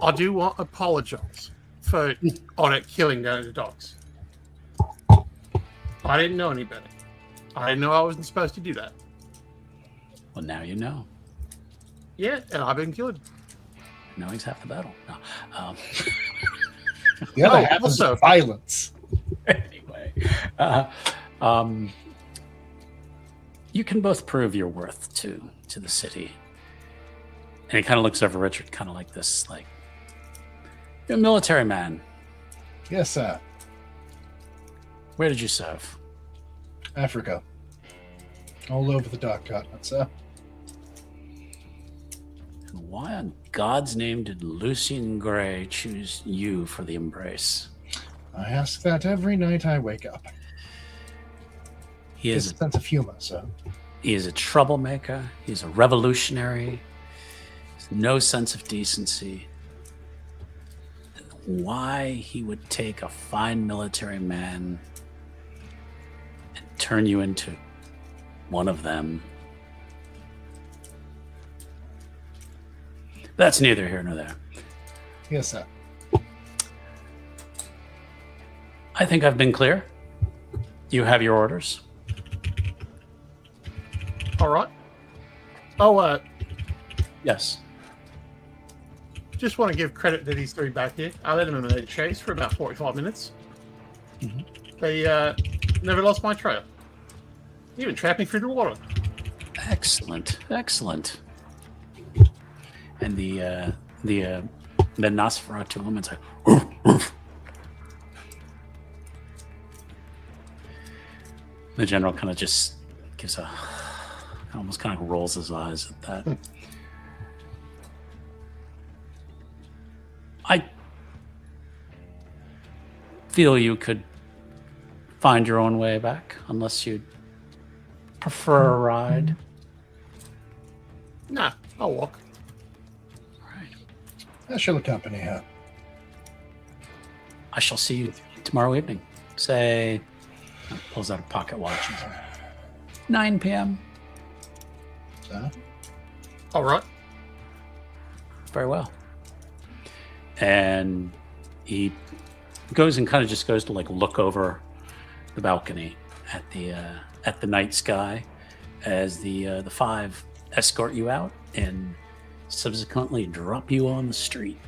I do want to apologize for Onik killing down the dogs. I didn't know any better. I didn't know I wasn't supposed to do that. Well, now you know. Yeah, and I've been killed. Knowing's half the battle. No. The other Oh, half is also- violence. Anyway, you can both prove your worth to the city. And he kind of looks over Richard, kind of like this, like, you're a military man. Yes, sir. Where did you serve? Africa. All over the dark continent, sir. And why on God's name did Lucian Gray choose you for the embrace? I ask that every night I wake up. He His is sense of humor, sir. he is a troublemaker. He's a revolutionary. Has no sense of decency. And why he would take a fine military man and turn you into one of them. That's neither here nor there. Yes, sir. I think I've been clear. You have your orders. All right. Oh, Yes. just want to give credit to these three back here. I led them in a chase for about 45 minutes. Mhm. They never lost my trail. Even trapped me through the water. Excellent. Excellent. And the Nosferatu woman's like, "Oof, oof." The general kind of just gives almost kind of rolls his eyes at that. I feel you could find your own way back, unless you'd prefer a ride. Nah, I'll walk. Right. I shall accompany her. I shall see you tomorrow evening. Say, pulls out a pocket watch and says, 9 p.m. Sir? All right. Very well. And he goes and kind of just goes to like look over the balcony at the night sky as the five escort you out and subsequently drop you on the street.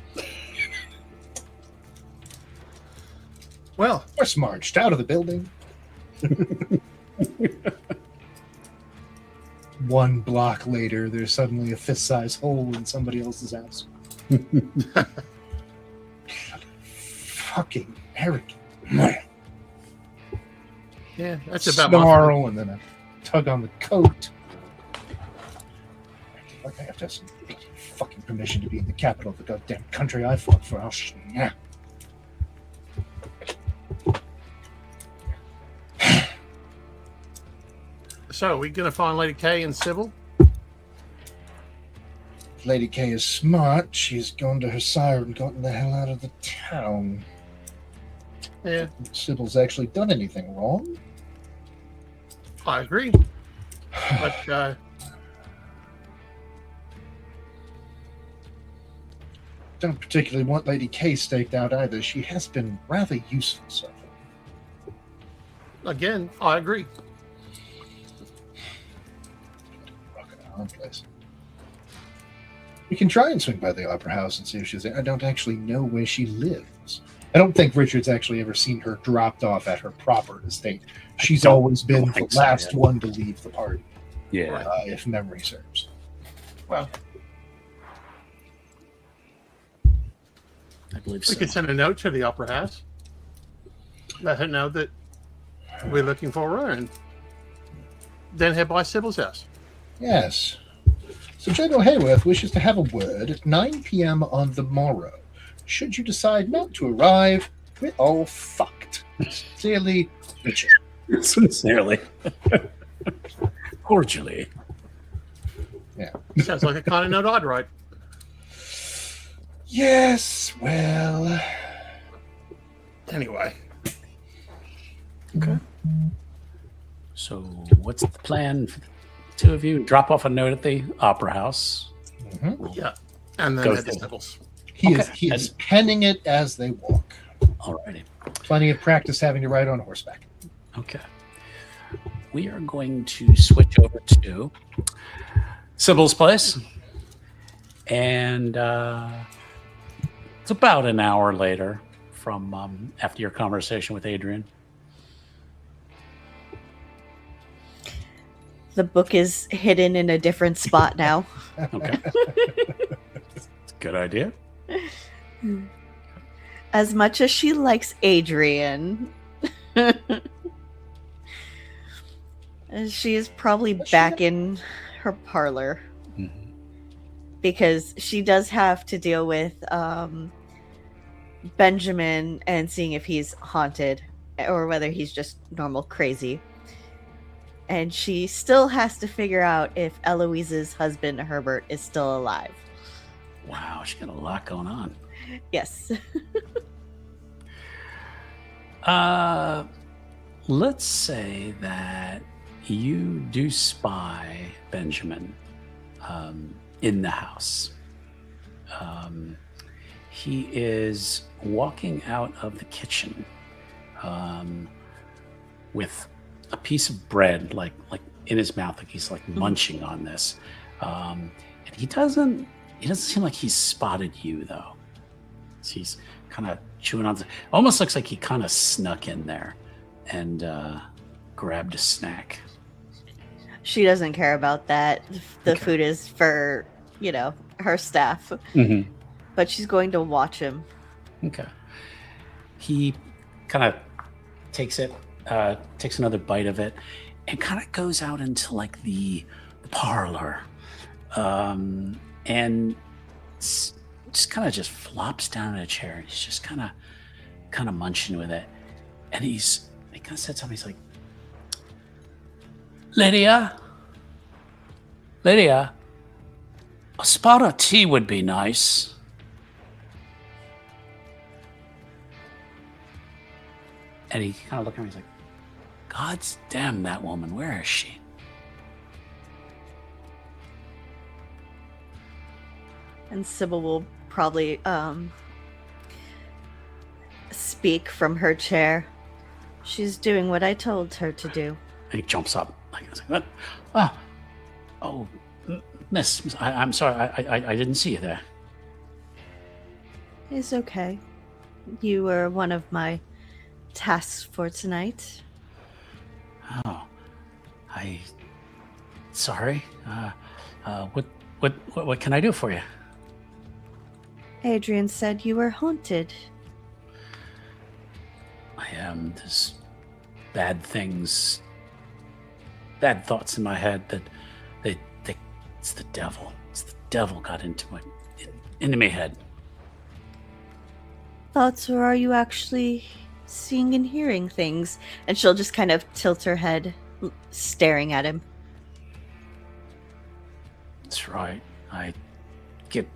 Well, Horse marched out of the building. 1 block later, there's suddenly a fist-sized hole in somebody else's house. Fucking arrogant. yeah, that's about my Snarl and then a tug on the coat. Like I have to have some fucking permission to be in the capital of the goddamn country I fought for. Yeah. So, are we going to find Lady K and Sybil? Lady K is smart. She's gone to her sire and gotten the hell out of the town. Yeah, Sybil's actually done anything wrong. I agree. But Don't particularly want Lady K staked out either. She has been rather useful so far. again, I agree. Rock in a hard place. We can try and swing by the opera house and see if she's there. I don't actually know where she lives. I don't think Richard's actually ever seen her dropped off at her proper estate. She's always been the last one to leave the party, Yeah. if memory serves. Well, I believe we so. could send a note to the opera house. Let her know that we're looking for her, and then head by Sybil's house. Yes. So General Hayworth wishes to have a word at 9 p.m. on the morrow. Should you decide not to arrive, we're all fucked. Sincerely, Richard. Sincerely. Cordially. Sounds like a kind of note I'd write. Yes, well... Anyway, Okay. So, what's the plan for the two of you? Drop off a note at the opera house. Mhm. yeah, and then Go head to through. Sybil's. He is penning it as they walk. Alrighty. Plenty of practice having to ride on horseback. Okay. We are going to switch over to Sybil's place. And it's about an hour later from after your conversation with Adrian. The book is hidden in a different spot now. Okay. It's a good idea. As much as she likes Adrian, she is probably back in her parlor Mhm. because she does have to deal with Benjamin and seeing if he's haunted or whether he's just normal crazy. And she still has to figure out if Eloise's husband, Herbert, is still alive. Wow, she got a lot going on. Yes. Let's say that you do spy Benjamin in the house. He is walking out of the kitchen with a piece of bread, like in his mouth, like he's like munching on this. And he doesn't seem like he's spotted you though. So he's kind of chewing on. Almost looks like he kind of snuck in there and grabbed a snack. She doesn't care about that. The Okay. food is for, her staff. Mm-hmm. But she's going to watch him. Okay. He kind of takes another bite of it, and kind of goes out into like the parlor, and just kind of flops down in a chair. And he's just kind of munching with it, and he kind of said something. He's like, Lydia, a spot of tea would be nice. And he kind of looked at me. He's like, God's damn that woman. Where is she? And Sybil will probably speak from her chair. She's doing what I told her to do. And he jumps up. Like, what? Oh, miss, I'm sorry. I didn't see you there. It's okay. You were one of my tasks for tonight. Oh, sorry. What can I do for you? Adrian said you were haunted. I am. There's bad things, bad thoughts in my head that it's the devil. It's the devil got into my head. Thoughts, or are you actually seeing and hearing things? And she'll just kind of tilt her head, staring at him. That's right. I get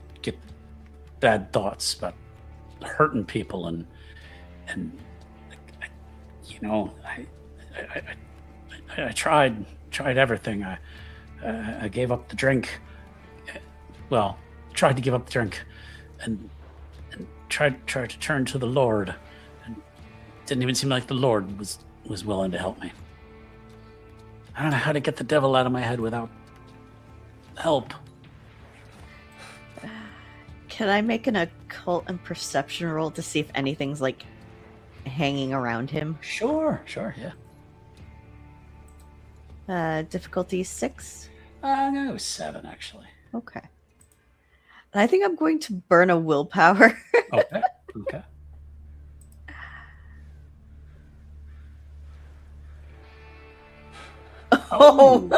bad thoughts about hurting people and you know, I tried everything. I gave up the drink. Well, tried to give up the drink, and tried to turn to the Lord, and didn't even seem like the Lord was willing to help me. I don't know how to get the devil out of my head without help. Can I make an occult and perception roll to see if anything's like hanging around him? Sure, yeah. Difficulty 6? No, 7 actually. Okay. I think I'm going to burn a willpower. Okay. Oh!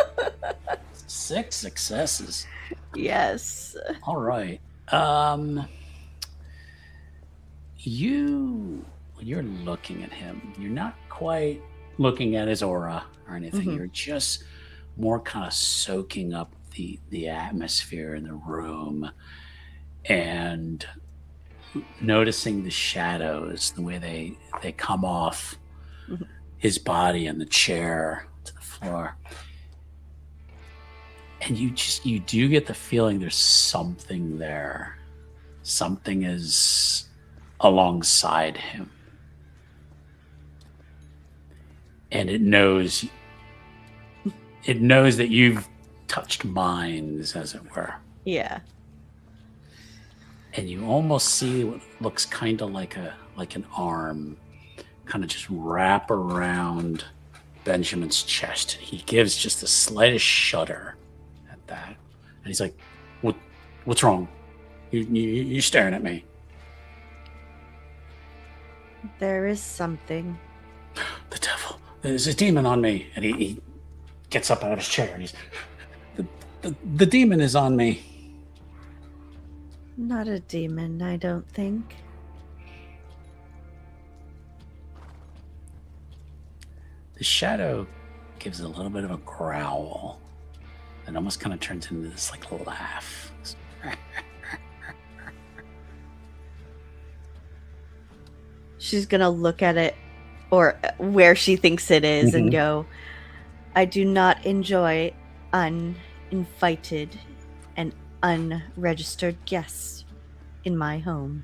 6 successes. Yes. All right. When you're looking at him, you're not quite looking at his aura or anything. Mhm. You're just more kind of soaking up the atmosphere in the room and noticing the shadows, the way they come off Mhm. his body and the chair to the floor. And you do get the feeling there's something there. Something is alongside him. And it knows that you've touched minds, as it were. Yeah. And you almost see what looks kind of like an arm kind of just wrap around Benjamin's chest. He gives just the slightest shudder at that. And he's like, what's wrong? You're staring at me. There is something. The devil. There's a demon on me. And he gets up out of his chair and he's, the demon is on me. Not a demon, I don't think. The shadow gives a little bit of a growl and almost kind of turns into this like laugh. She's gonna look at it, or where she thinks it is, and Mhm. go, I do not enjoy uninvited and unregistered guests in my home.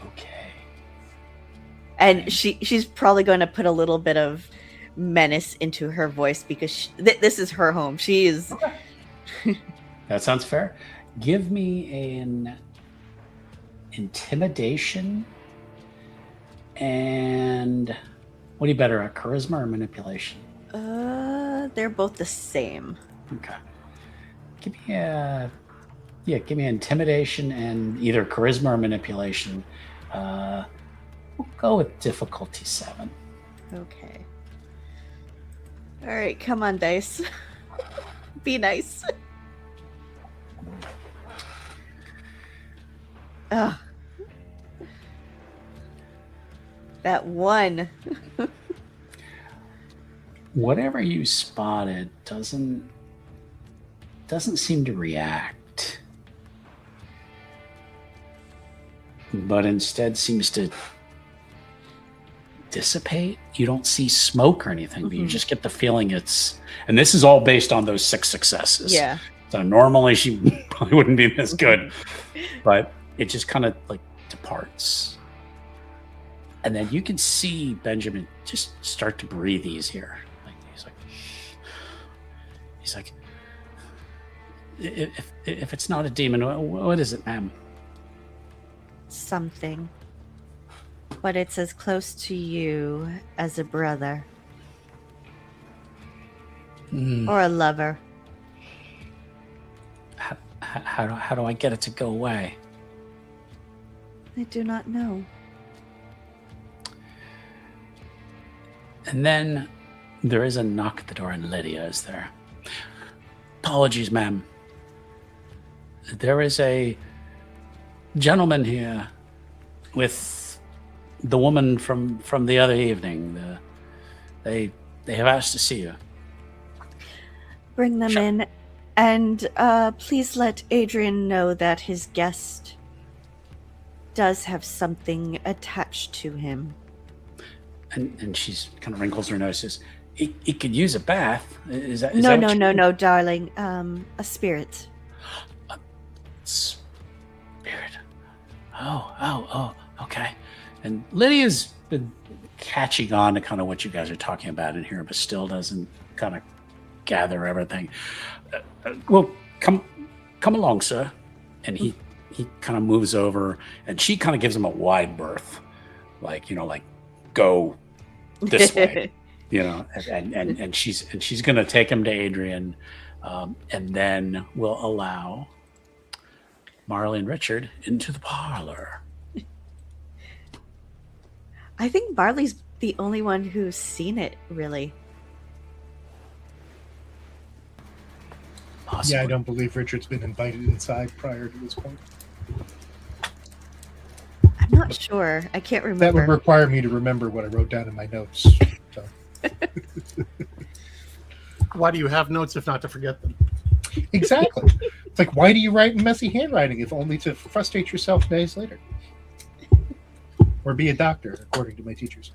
Okay. And she's probably going to put a little bit of menace into her voice because this is her home. She is. Okay. That sounds fair. Give me an intimidation and what are you better at, charisma or manipulation? They're both the same. Okay. Give me intimidation and either charisma or manipulation. We'll go with difficulty 7. Okay. All right, come on, dice. Be nice. Ugh. That one. Whatever you spotted doesn't seem to react, but instead seems to dissipate. You don't see smoke or anything, but you Mhm. just get the feeling and this is all based on those 6 successes. Yeah. So normally she probably wouldn't be this good, but it just kind of like parts. And then you can see Benjamin just start to breathe easier. He's like, if it's not a demon, what is it, ma'am? Something. But it's as close to you as a brother or a lover. How do I get it to go away? I do not know. And then there is a knock at the door, and Lydia is there. Apologies, ma'am. There is a gentleman here with the woman from the other evening. They have asked to see you. Bring them in, and please let Adrian know that his guest does have something attached to him. And she's kind of wrinkles her nose. Says, "He could use a bath. Is that No, darling. A spirit. Spirit. Oh, okay." And Lydia's been catching on to kind of what you guys are talking about in here, but still doesn't kind of gather everything. Well, come along, sir. And he kind of moves over, and she kind of gives him a wide berth, like go this way, and she's gonna take him to Adrian, and then we'll allow Marley and Richard into the parlor. I think Barley's the only one who's seen it, really. Possibly. Yeah, I don't believe Richard's been invited inside prior to this point. I'm not sure. I can't remember. That would require me to remember what I wrote down in my notes. So. Why do you have notes if not to forget them? Exactly. It's like, why do you write in messy handwriting if only to frustrate yourself days later? Or be a doctor, according to my teachers.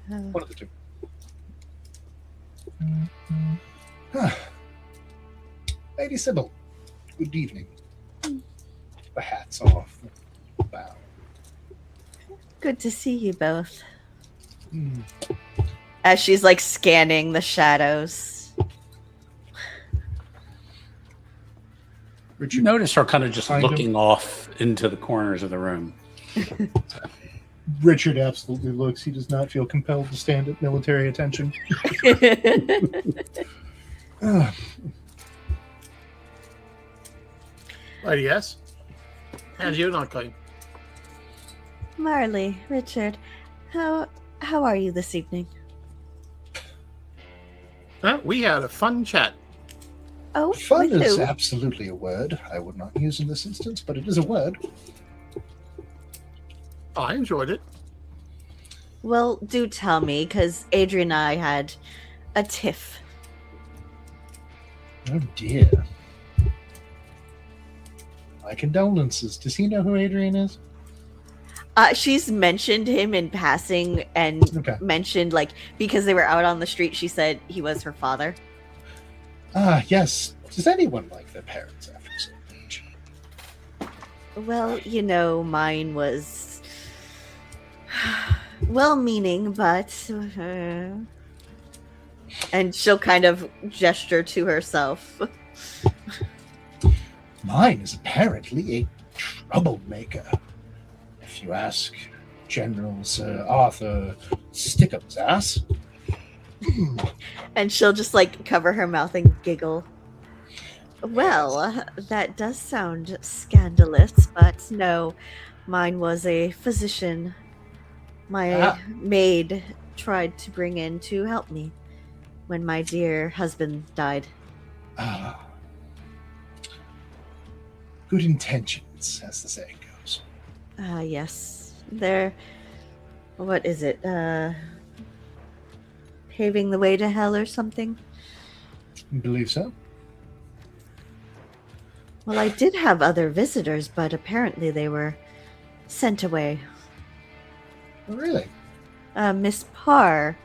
One of the two. Lady Sybil, good evening. The hat's off. Bow. Good to see you both. Mm. As she's like scanning the shadows. Richard, You notice her kind of just Kind of. looking off into the corners of the room. Richard absolutely looks. He does not feel compelled to stand at military attention. Ah, Lady S, how's you not going? Marley, Richard, how are you this evening? We had a fun chat. Oh, fun with is who? absolutely a word I would not use in this instance, but it is a word. I enjoyed it. Well, do tell me, because Adrian and I had a tiff. Oh dear. My condolences. Does he know who Adrian is? She's mentioned him in passing and Okay. mentioned, like, because they were out on the street, she said he was her father. Ah, yes. Does anyone like their parents after so much? Well, mine was well-meaning, but... and she'll kind of gesture to herself. Mine is apparently a troublemaker. If you ask General Sir Arthur Stickham's ass. And she'll just, like, cover her mouth and giggle. Well, that does sound scandalous, but no, mine was a physician my maid tried to bring in to help me when my dear husband died. Ah. Good intentions, as the saying goes. Yes. They're... What is it? Paving the way to hell or something? I believe so. Well, I did have other visitors, but apparently they were sent away. Oh, really? Miss Parr.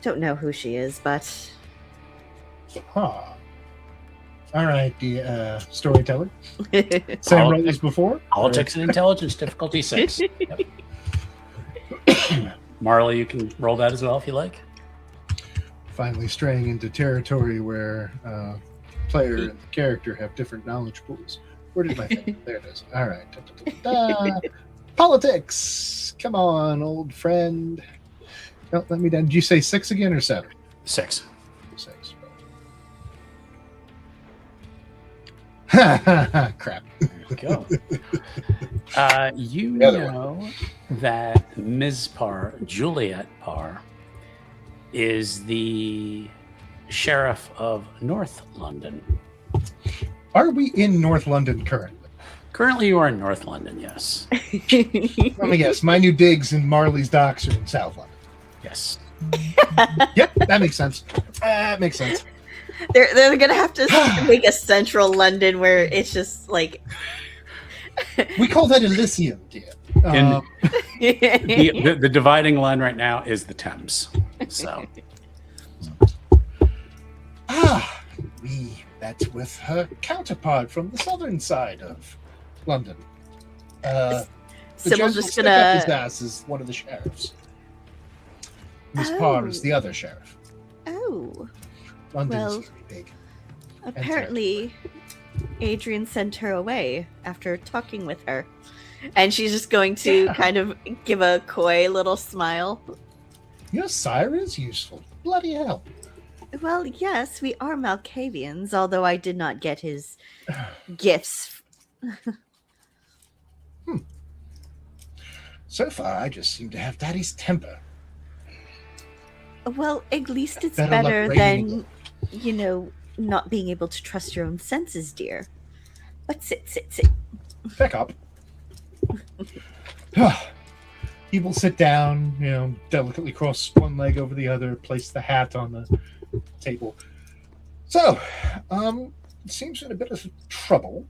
Don't know who she is, but... Huh. All right, the storyteller. Same roll as before. Politics and intelligence, difficulty 6. Yep. Marley, you can roll that as well if you like. Finally straying into territory where player and character have different knowledge pools. Where did my thing? There it is. All right. Politics. Come on, old friend. No, let me down. Did you say 6 again or 7? 6. 6. Crap. There we go. You The other know that Ms. Parr, Juliet Parr, is the sheriff of North London. Are we in North London currently? Currently, you are in North London, yes. Let me guess. My new digs in Marley's Docks are in South London. Yes. Yep, that makes sense. That makes sense. They're gonna have to make a central London where it's just like We call that Elysium, dear. And the dividing line right now is the Thames. So, we met with her counterpart from the southern side of London. The Sibyl's general just stick up his gonna. ass is one of the sheriffs. Miss Parr is the other sheriff. Oh, London's Well- very big. apparently, Adrian sent her away after talking with her, and she's just going to Yeah. kind of give a coy little smile. Your sire is useful. Bloody hell. Well, yes, we are Malkavians, although I did not get his gifts. So far, I just seem to have Daddy's temper. Well, at least it's Better luck better raiding than, not being able to trust your own senses, dear. But sit. Back up. He will sit down, delicately cross one leg over the other, place the hat on the table. So, it seems in a bit of trouble.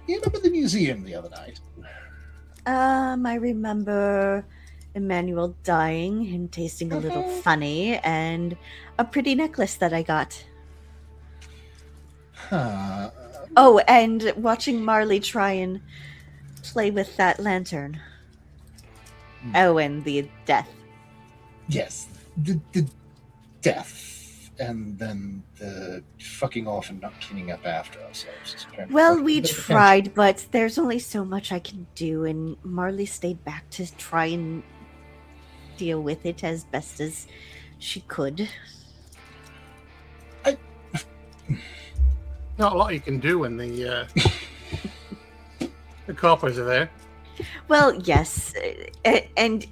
You remember the museum the other night? I remember Emmanuel dying and tasting a little funny, and a pretty necklace that I got. Huh. Oh, and watching Marley try and play with that lantern. Oh, and the death. Yes, the death, and then the fucking off and not cleaning up after ourselves. Well, we tried, but there's only so much I can do, and Marley stayed back to try and deal with it as best as she could. Not a lot you can do when the the coppers are there. Well, yes, and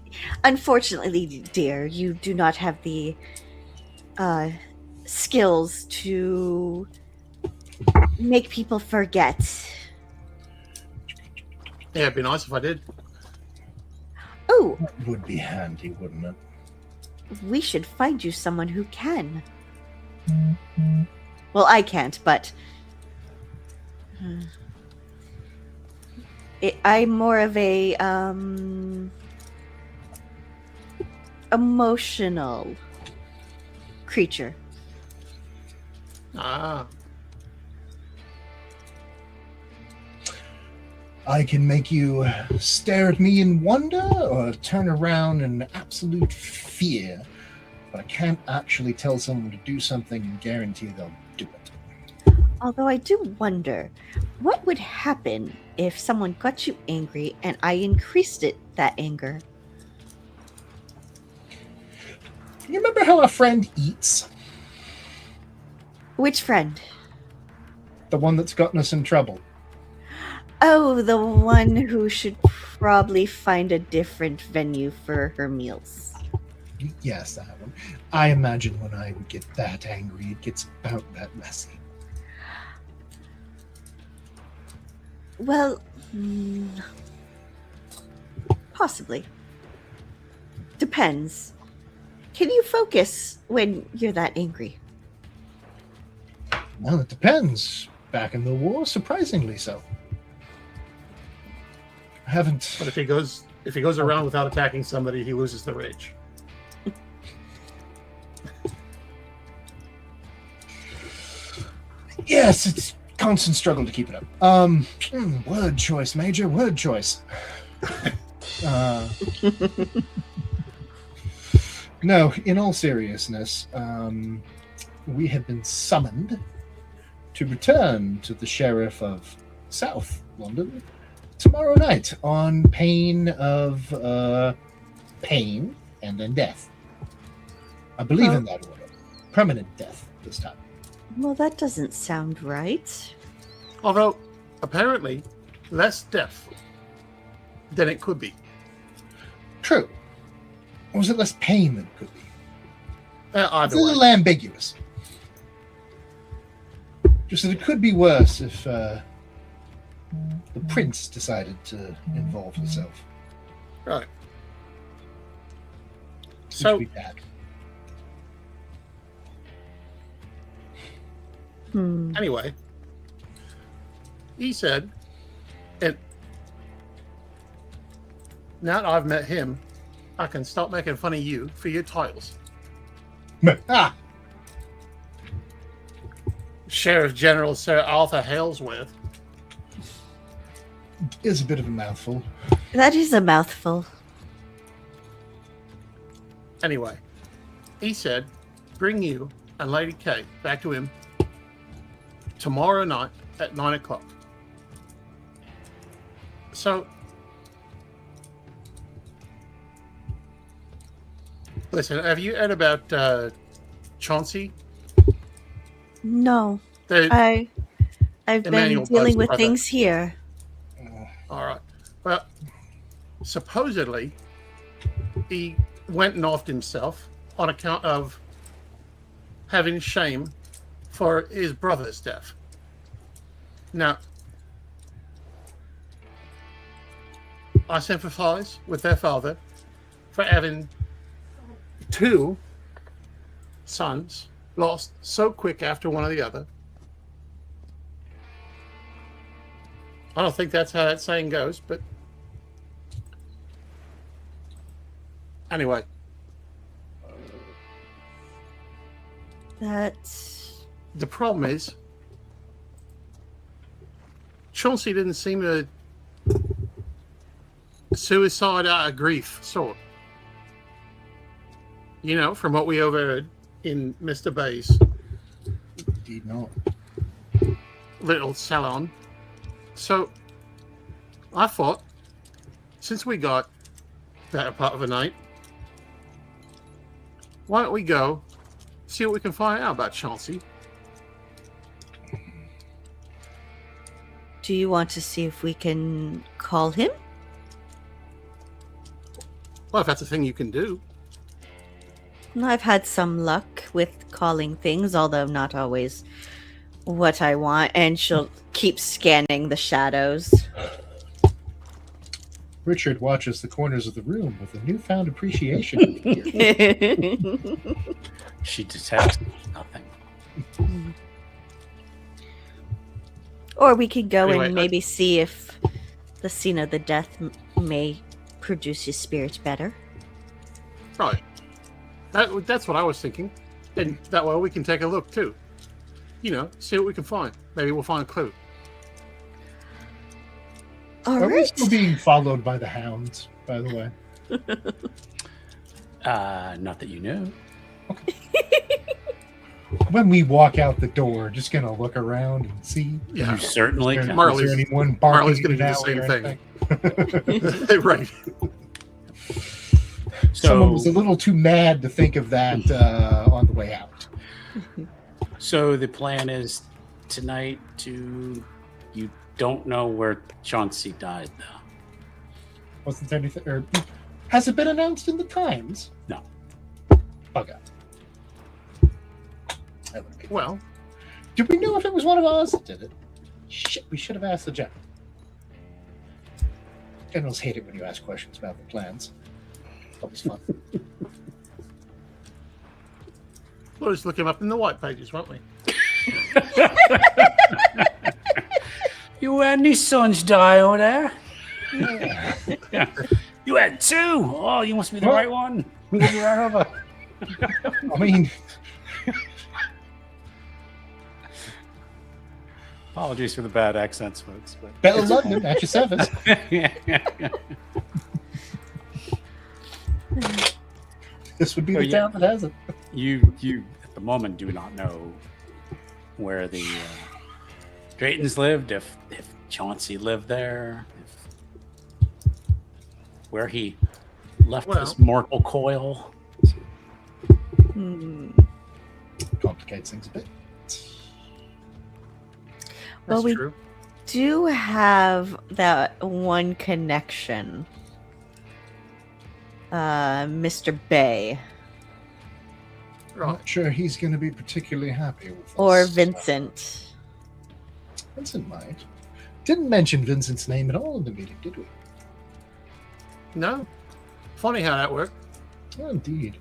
unfortunately, dear, you do not have the skills to make people forget. Yeah, it'd be nice if I did. Oh, That would be handy, wouldn't it? we should find you someone who can. Well, I can't, but I'm more of a emotional creature. Ah, I can make you stare at me in wonder or turn around in absolute fear, but I can't actually tell someone to do something and guarantee they'll do it. Although I do wonder, what would happen if someone got you angry and I increased that anger? You remember how our friend eats? Which friend? The one that's gotten us in trouble. Oh, the one who should probably find a different venue for her meals. Yes, that one. I imagine when I would get that angry, it gets about that messy. Well, possibly. Depends. Can you focus when you're that angry? Well, it depends. Back in the war, surprisingly so. I haven't. but if he goes around without attacking somebody, he loses the rage. Yes, it's constant struggle to keep it up. Word choice, Major. Word choice. No, in all seriousness, we have been summoned to return to the Sheriff of South London tomorrow night on pain of pain and then death. I believe in that order. Permanent death this time. Well, that doesn't sound right. Although, apparently, less death than it could be. True. Or was it less pain than it could be? It's Either a way. little ambiguous. Just that it could be worse if the prince decided to involve herself. Right. Which So, would be bad. anyway, he said, and now that I've met him, I can stop making fun of you for your titles. Ah, Sheriff General Sir Arthur Halesworth. is a bit of a mouthful. That is a mouthful. Anyway, he said, bring you and Lady Kate back to him tomorrow night at 9 o'clock. So, listen, have you heard about Chauncey? No, The, I've been Emmanuel dealing Buzz's with brother. things here. All right. Well, supposedly, he went and offed himself on account of having shame for his brother's death. Now, I sympathize with their father for having two sons lost so quick after one or the other. I don't think that's how that saying goes, but anyway, That's the problem is Chauncey didn't seem to suicide out of grief, sort. You know, from what we overheard in Mr. Bay's Indeed not. little salon. So, I thought, since we got that part of the night, why don't we go see what we can find out about Chauncey? Do you want to see if we can call him? Well, if that's a thing you can do. I've had some luck with calling things, although not always what I want, and she'll keep scanning the shadows. Richard watches the corners of the room with a newfound appreciation. She detects nothing. Or we could go Anyway, and maybe see if the scene of the death may produce his spirit better. Right. That's what I was thinking. And that way we can take a look too. You know, see what we can find. Maybe we'll find a clue. All Are we right. still being followed by the hounds, by the way? Not that you know. When we walk out the door, just gonna look around and see. Yeah. You certainly Is there, can. Marley's- is there anyone barking Marley's gonna in do an the same alley or thing. anything? Right. Someone So, was a little too mad to think of that on the way out. so the plan is tonight to. You don't know where Chauncey died, though. Wasn't there anything? Or has it been announced in the Times? No. Okay. Well, Did we know if it was one of ours that did it? Shit, we should have asked the general. Generals hate it when you ask questions about the plans. Always fun. we'll just look him up in the white pages, won't we? You had any sons die over there? Yeah. You had two. Oh, you must be the Well- right one. We'll be right over. I mean, Apologies for the bad accents, folks. But Belle of London at your service. This would be the town that has it. You at the moment do not know where the Draytons lived, if Chauncey lived there, where he left his mortal coil. Complicates things a bit. That's we true. do have that one connection. Mr. Bay. I'm not sure he's going to be particularly happy with Or this. Vincent. Vincent might. Didn't mention Vincent's name at all in the meeting, did we? No. Funny how that worked. Oh, indeed.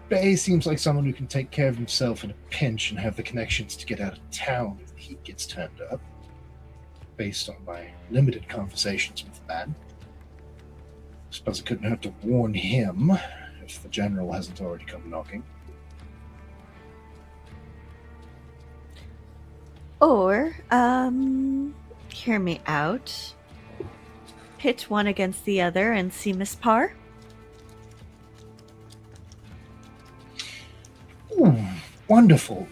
Bay seems like someone who can take care of himself in a pinch and have the connections to get out of town if the heat gets turned up, based on my limited conversations with the man. Suppose I couldn't hurt to warn him if the general hasn't already come knocking. Or, hear me out. Pit one against the other and see Miss Parr. Ooh, wonderful.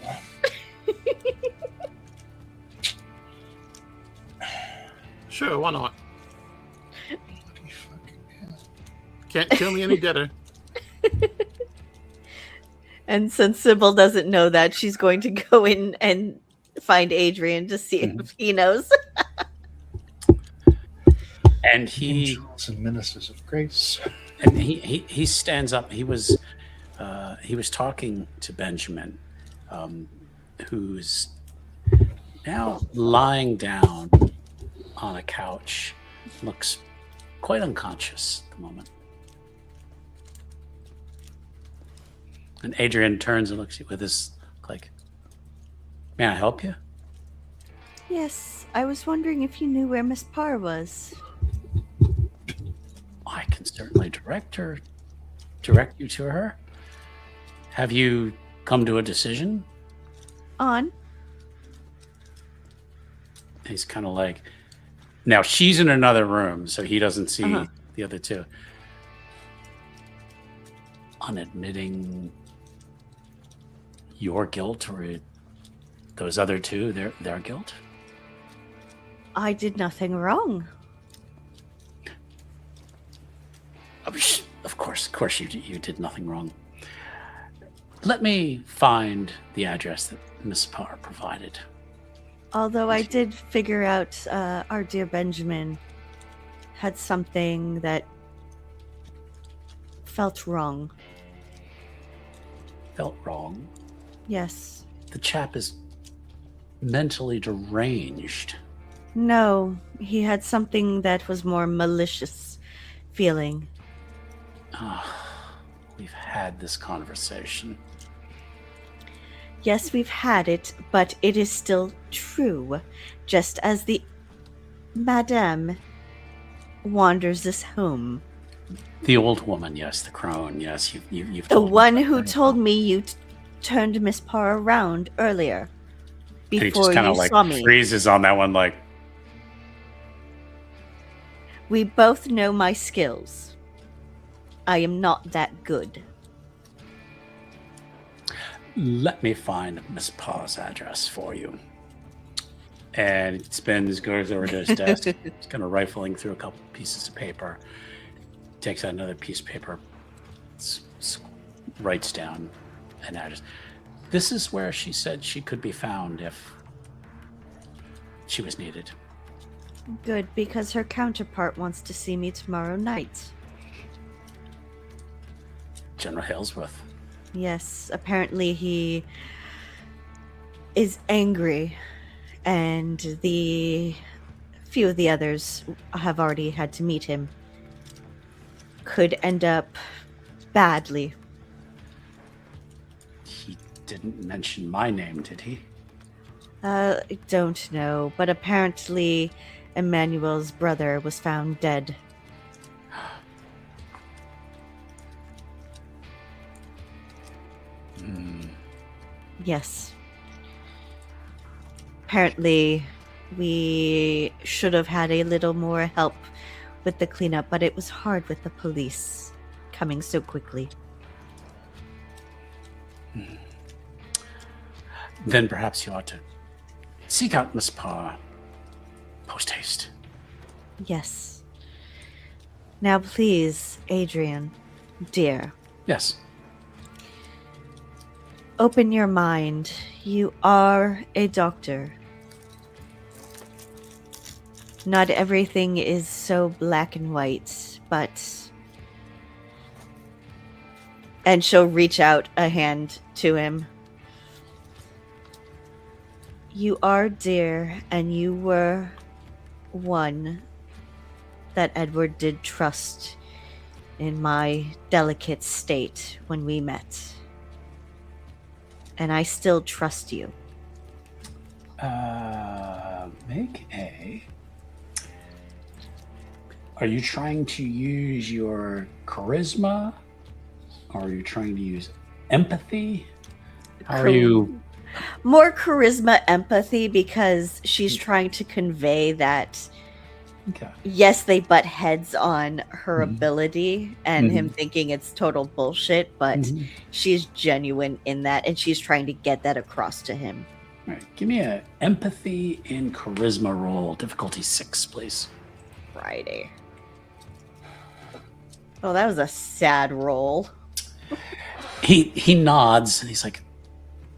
Sure, why not? Bloody fucking hell. Can't kill me any deader. And since Sybil doesn't know that, she's going to go in and find Adrian to see if he knows. And he Angels and ministers of grace. and he stands up. He was talking to Benjamin, who's now lying down on a couch, looks quite unconscious at the moment. And Adrian turns and looks at you with his like, "May I help you?" Yes, I was wondering if you knew where Miss Parr was. I can certainly direct you to her. Have you come to a decision? On. He's kind of like, now she's in another room, so he doesn't see the other two. On admitting your guilt or those other two, their guilt? I did nothing wrong. Of course you did nothing wrong. Let me find the address that Miss Parr provided. Although I did figure out our dear Benjamin had something that felt wrong. Felt wrong. Yes. The chap is mentally deranged. No, he had something that was more malicious feeling. We've had this conversation. Yes, we've had it, but it is still true. Just as the Madame wanders this home. The old woman, yes. The crone, yes. You've The told me one that who very told well. me you turned Miss Parr around earlier. And he Before just kind you of like saw me. freezes on that one, like, We both know my skills. I am not that good. let me find Miss Parr's address for you. And he spins, goes over to his desk. He's kind of rifling through a couple pieces of paper. Takes out another piece of paper, writes down an address. This is where she said she could be found if she was needed. Good, because her counterpart wants to see me tomorrow night. General Halesworth. Yes, apparently he is angry, and the few of the others have already had to meet him. Could end up badly. He didn't mention my name, did he? I don't know, but apparently Emmanuel's brother was found dead. Hmm. Yes. Apparently, we should have had a little more help with the cleanup, but it was hard with the police coming so quickly. Then perhaps you ought to seek out Miss Parr post haste. Yes. Now, please, Adrian, dear, Yes. open your mind. You are a doctor. Not everything is so black and white, but... And she'll reach out a hand to him. You are dear, and you were one that Edward did trust in my delicate state when we met. And I still trust you. Make a... Are you trying to use your charisma? Or are you trying to use empathy? How are you... More charisma, empathy, because she's trying to convey that, Okay. yes, they butt heads on her Mhm. ability and him thinking it's total bullshit, but Mhm. she's genuine in that, and she's trying to get that across to him. All right. Give me a empathy and charisma roll. Difficulty 6, please. Friday. Oh, that was a sad roll. He nods and he's like,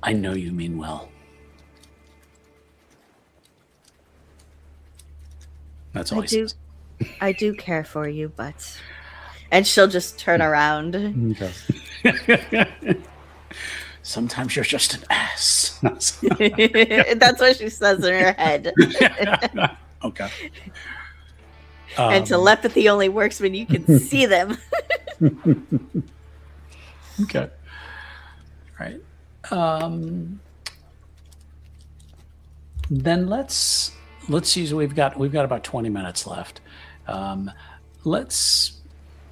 I know you mean well. That's all he says. I do care for you, but... And she'll just turn around. Sometimes you're just an ass. That's what she says in her head. Okay. And telepathy only works when you can see them. Okay. Right. Then let's use we've got about 20 minutes left. Let's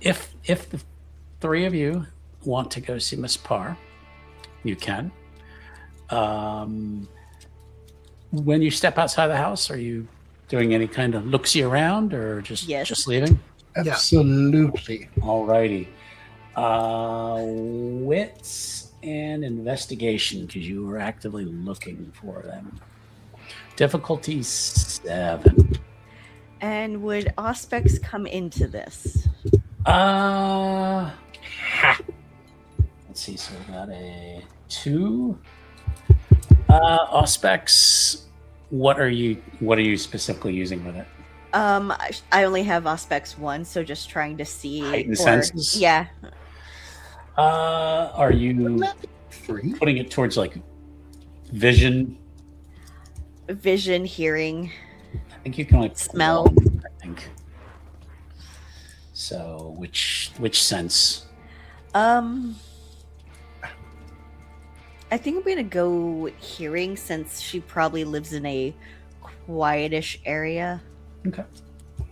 if the three of you want to go see Miss Parr, you can. When you step outside the house, are you doing any kind of look-see around or just leaving? Absolutely. Alrighty. Wits and investigation, because you were actively looking for them. Difficulty 7. And would Auspex come into this? Let's see. So we got a 2. Auspex, what are you specifically using with it? I only have Auspex 1, so just trying to see. Heightened senses? Yeah. Are you putting it towards like vision? Vision, hearing. I think you can like Smell. I think. So which sense? I think I'm gonna go hearing, since she probably lives in a quietish area. Okay. All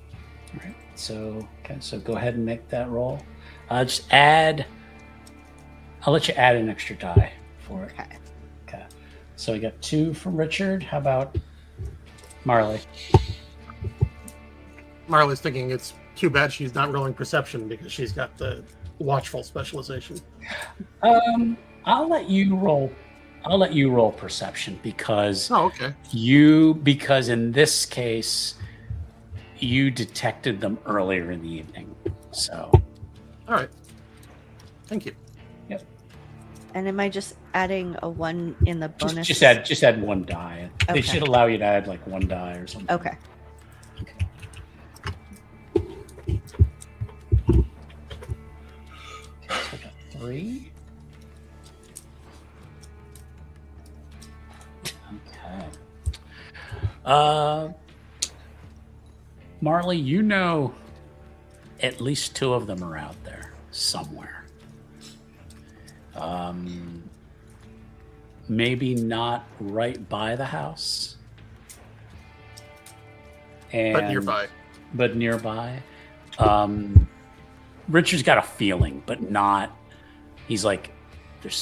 right. So go ahead and make that roll. Just add. I'll let you add an extra die for it. Okay. Okay. So we got 2 from Richard. How about Marley? Marley's thinking it's too bad she's not rolling perception because she's got the watchful specialization. I'll let you roll perception because okay. Because in this case you detected them earlier in the evening. So all right. Thank you. Yep. And am I just adding a 1 in the bonus? Just add 1 die. Okay. They should allow you to add like 1 die or something. Okay. So we got 3. Okay. Marley, you know at least 2 of them are out there somewhere. Maybe not right by the house. But nearby. But nearby. Richard's got a feeling, but not. He's like, there's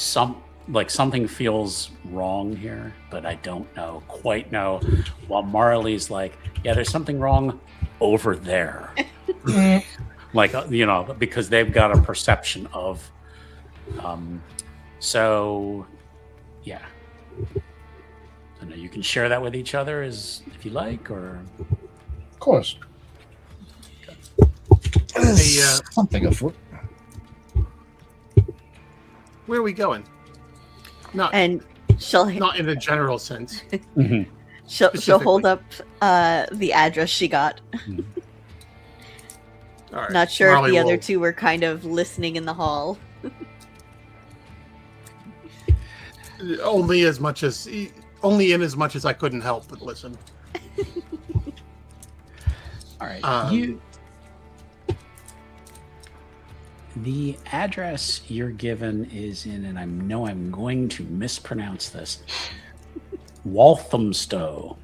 like something feels wrong here, but I don't quite know. While Marley's like, yeah, there's something wrong over there. Like, because they've got a perception of, so yeah. I know you can share that with each other if you like, or Of course. Something afoot. Where are we going? Not And she'll not in a general sense. she'll hold up the address she got. All right. Not sure Marley if the other will- two were kind of listening in the hall. only in as much as I couldn't help but listen. all right. Um, The address you're given is in, and I know I'm going to mispronounce this, Walthamstow.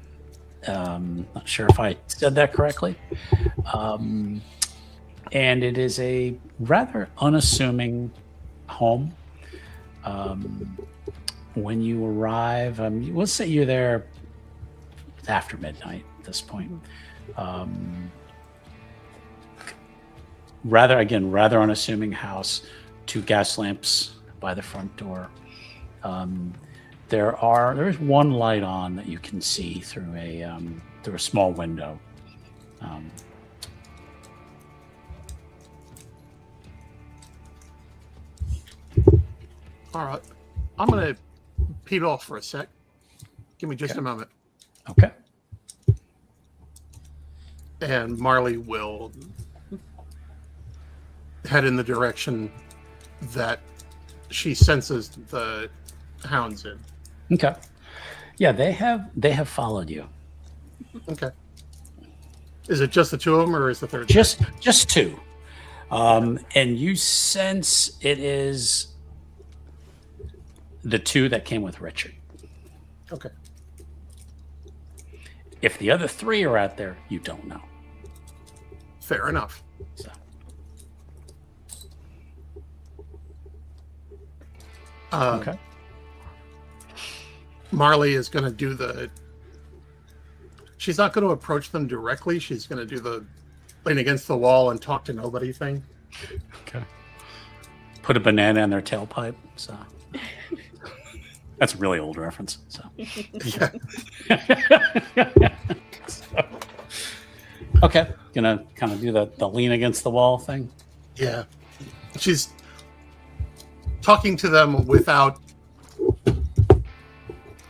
Not sure if I said that correctly. And it is a rather unassuming home. When you arrive, we'll say you're there after midnight at this point. Rather unassuming house, 2 gas lamps by the front door. There's one light on that you can see through a small window. All right. I'm gonna peel off for a sec. Give me just a moment. Okay. And Marley will head in the direction that she senses the hounds in. Okay. Yeah, they have followed you. Okay. Is it just the two of them, or is the third? Just 2. And you sense it is the 2 that came with Richard. Okay. If the other 3 are out there, you don't know. Fair enough. So. Okay. Marley is going to do she's not going to approach them directly. She's going to do the lean against the wall and talk to nobody thing. Okay. Put a banana in their tailpipe. So that's a really old reference. So. Yeah. Okay. Gonna kind of do the lean against the wall thing. Yeah. She's talking to them without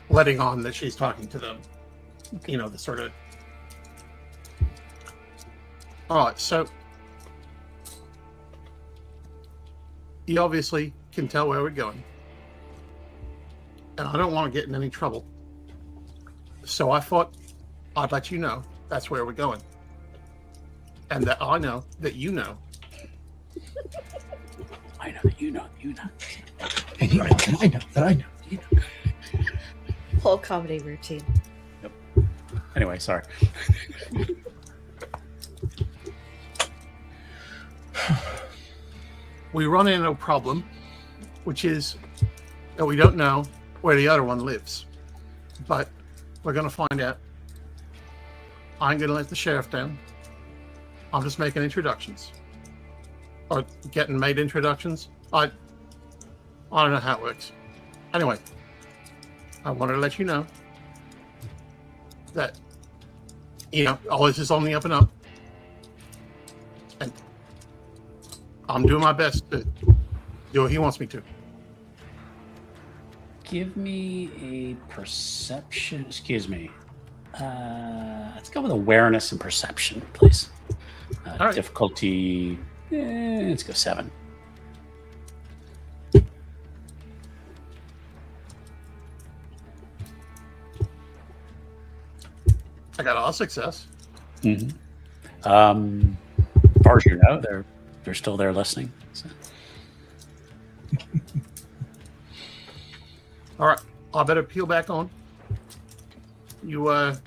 letting on that she's talking to them. The sort of... All right, so you obviously can tell where we're going. And I don't want to get in any trouble. So I thought I'd let you know that's where we're going. And that I know that you know. I know that you know. And I know that I know. You know. Whole comedy routine. Anyway, sorry. We run into a problem, which is that we don't know where the other one lives. But we're going to find out. I ain't going to let the sheriff down. I'm just making introductions. Or getting made introductions. I don't know how it works. Anyway, I wanted to let you know that, all this is on the up and up. And I'm doing my best to do what he wants me to. Give me a perception. Excuse me. Let's go with awareness and perception, please. All right. Difficulty. Let's go 7. I got all success. Mm-hmm. As far as you know, they're still there listening. So. All right, I better peel back on. You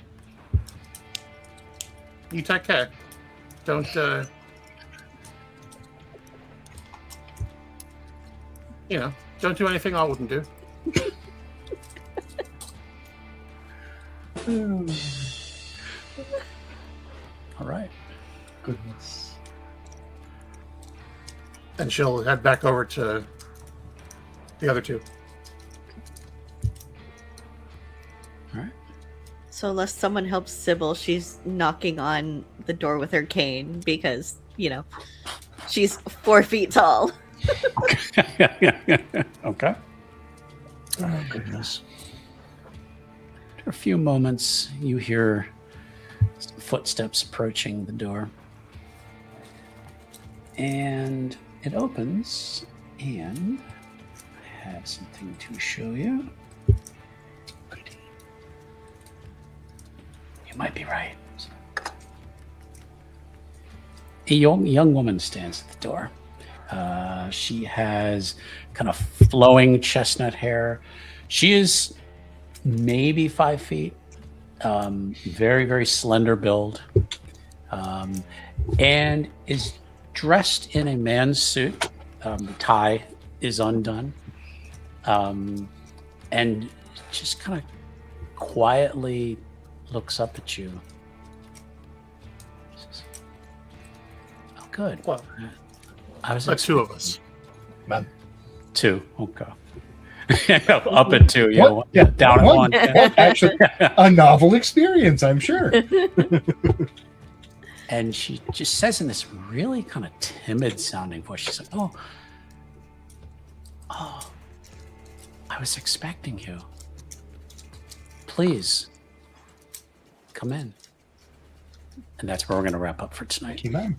take care. Don't don't do anything I wouldn't do. All right. Goodness. And she'll head back over to the other two. All right. So unless someone helps Sybil, she's knocking on the door with her cane because, you know, she's 4 feet tall. Okay. Oh, goodness. After a few moments, you hear some footsteps approaching the door. And it opens, and I have something to show you. Goody. You might be right. A young woman stands at the door. She has kind of flowing chestnut hair. She is maybe 5 feet. Very, very slender build. And is dressed in a man's suit. The tie is undone. And just kind of quietly looks up at you. Says, oh, good. Well, I was the two of us. Man. 2. Okay. Up at 2, yeah. What? Yeah, Down at 1. Actually, a novel experience, I'm sure. And she just says in this really kind of timid sounding voice, she's like, oh, I was expecting you. Please, come in. And that's where we're going to wrap up for tonight. Amen.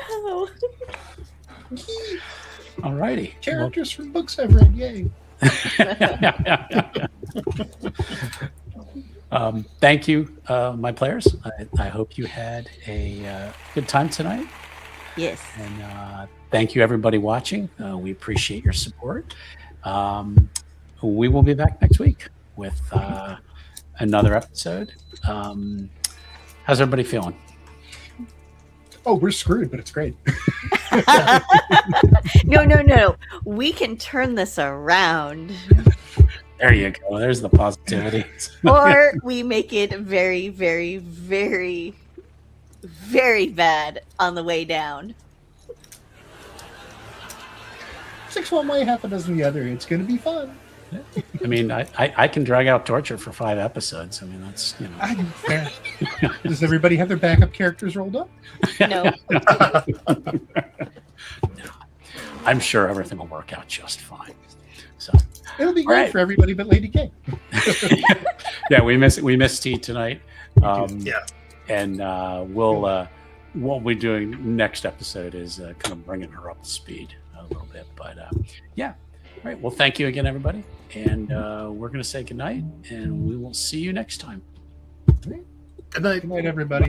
No. All righty. Characters from books I've read, yay. Thank you, my players. I hope you had a good time tonight. Yes. And thank you, everybody watching. We appreciate your support. We will be back next week with another episode. How's everybody feeling? Oh, we're screwed, but it's great. No. We can turn this around. There you go. There's the positivity. Or we make it very, very, very, very bad on the way down. 6 one way, half a dozen the other. It's going to be fun. I mean, I can drag out torture for 5 episodes. I mean, that's, you know. Fair. Does everybody have their backup characters rolled up? No. I'm sure everything will work out just fine. So It'll be great right. for everybody but Lady K. yeah, we miss T tonight. Yeah. And what we're doing next episode is kind of bringing her up to speed a little bit. But yeah. All right. Well, thank you again, everybody. And we're going to say goodnight, and we will see you next time. Good night. Good night, everybody.